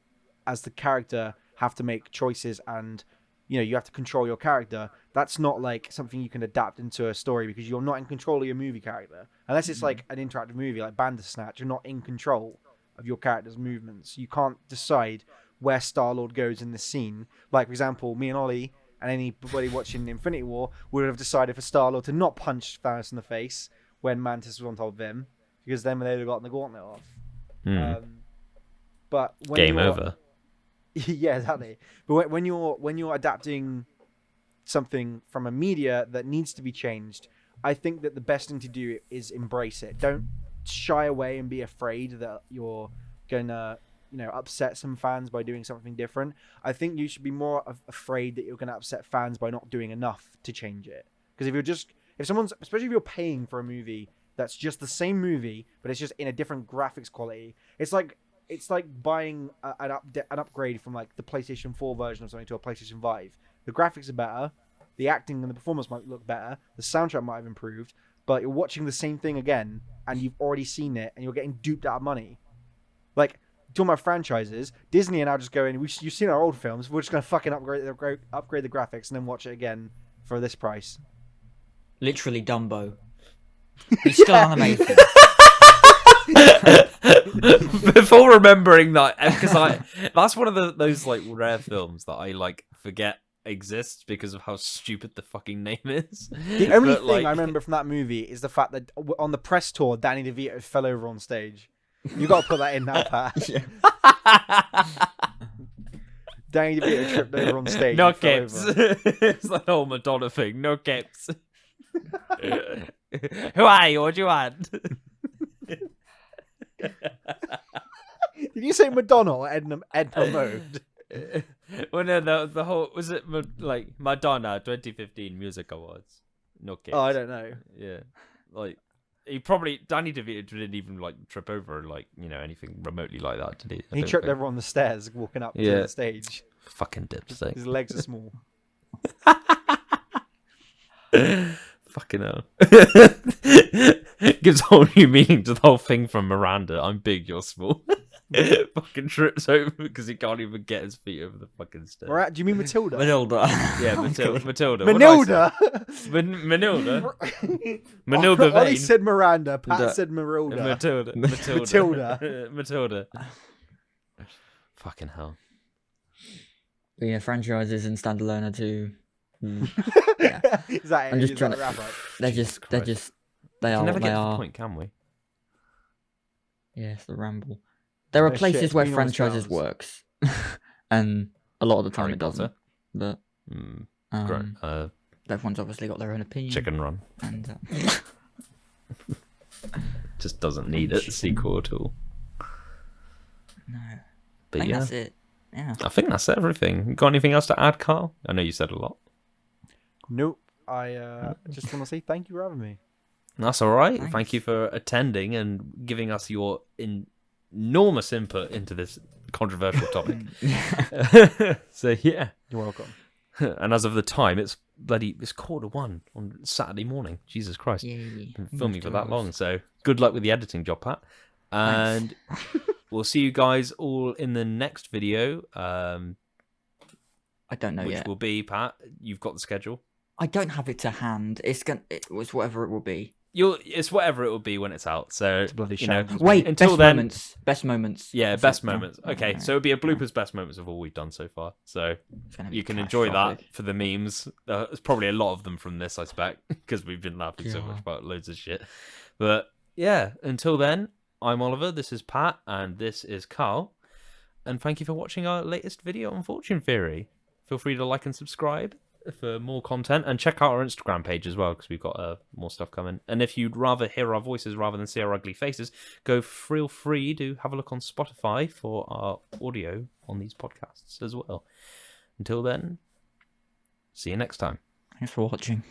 as the character, have to make choices and you have to control your character, that's not like something you can adapt into a story because you're not in control of your movie character. Unless it's like an interactive movie like Bandersnatch, you're not in control of your character's movements. You can't decide where Star-Lord goes in the scene. Like, for example, me and Ollie and anybody watching Infinity War would have decided for Star-Lord to not punch Thanos in the face when Mantis was on top of him, because then they'd have gotten the gauntlet off. But when Game over. Yeah, exactly. But when you're adapting something from a media that needs to be changed, I think that the best thing to do is embrace it. Don't shy away and be afraid that you're gonna upset some fans by doing something different. I think you should be more afraid that you're gonna upset fans by not doing enough to change it. Because especially if you're paying for a movie that's just the same movie but it's just in a different graphics quality, it's like buying an upgrade from like the PlayStation 4 version of something to a PlayStation 5. The graphics are better, the acting and the performance might look better, the soundtrack might have improved, but you're watching the same thing again and you've already seen it and you're getting duped out of money. Like, talking about franchises, Disney are now just going, you've seen our old films, we're just going to fucking upgrade the graphics and then watch it again for this price. Literally Dumbo. He's still animated. Before remembering that, because that's one of those like rare films that I like forget exists because of how stupid the fucking name is. The only thing I remember from that movie is the fact that on the press tour, Danny DeVito fell over on stage. You got to put that in now, Pat. Yeah. Danny DeVito tripped over on stage. No caps. It's the whole Madonna thing. No caps. Who are you? What do you want? Did you say Madonna or Edna Mode? Well, no, the whole was it like Madonna 2015 Music Awards? No caps. Oh, I don't know. Yeah, like Danny DeVito didn't even like trip over like anything remotely like that, did he? He tripped over on the stairs walking up to the stage. Fucking dipstick. His legs are small. Fucking hell. Gives a whole new meaning to the whole thing from Miranda. I'm big, you're small. Fucking trips over because he can't even get his feet over the fucking stairs. Do you mean Matilda? Manilda. Yeah, Matilda. Manilda. Manilda Ollie Vane. said Miranda. Pat said Marilda. Matilda. Fucking hell. But yeah, franchises and standalone are too. Yeah. Is that it? I'm just trying to. wrap up? They are. Never They get to the are. point, can we? Yeah, it's the ramble. There are No places shit, where we know what franchises sounds. works, and a lot of the time Harry it doesn't. Potter. But Great. everyone's obviously got their own opinion. Chicken Run And just doesn't need a sequel at all. no, I But think yeah, that's it. Yeah. I think that's everything. Got anything else to add, Karl? I know you said a lot. Nope. I just want to say thank you for having me. That's all right. Thanks. Thank you for attending and giving us your enormous input into this controversial topic. So yeah, You're welcome. and as of the time, it's 1:15 on Saturday morning. Jesus Christ, Yay. been filming for that After long. hours. So good luck with the editing job, Pat. And we'll see you guys all in the next video. I don't know which yet. will be, Pat, you've got the schedule. I don't have it to hand. It was whatever it will be. It's whatever it will be when it's out. So It's a bloody you know, shambles, Wait, until best then, moments. Best moments. yeah, That's best it, yeah. moments. Okay, Alright. so it'll be a bloopers best moments of all we've done so far. So It's gonna be you can enjoy that catastrophic. for the memes. There's probably a lot of them from this, I expect, because we've been laughing so much Yeah. about loads of shit. But yeah, until then, I'm Oliver. This is Pat, and this is Karl. And thank you for watching our latest video on Fortune Theory. Feel free to like and subscribe for more content, and check out our Instagram page as well, because we've got more stuff coming. And if you'd rather hear our voices rather than see our ugly faces, feel free to have a look on Spotify for our audio on these podcasts as well. Until then, see you next time. Thanks for watching.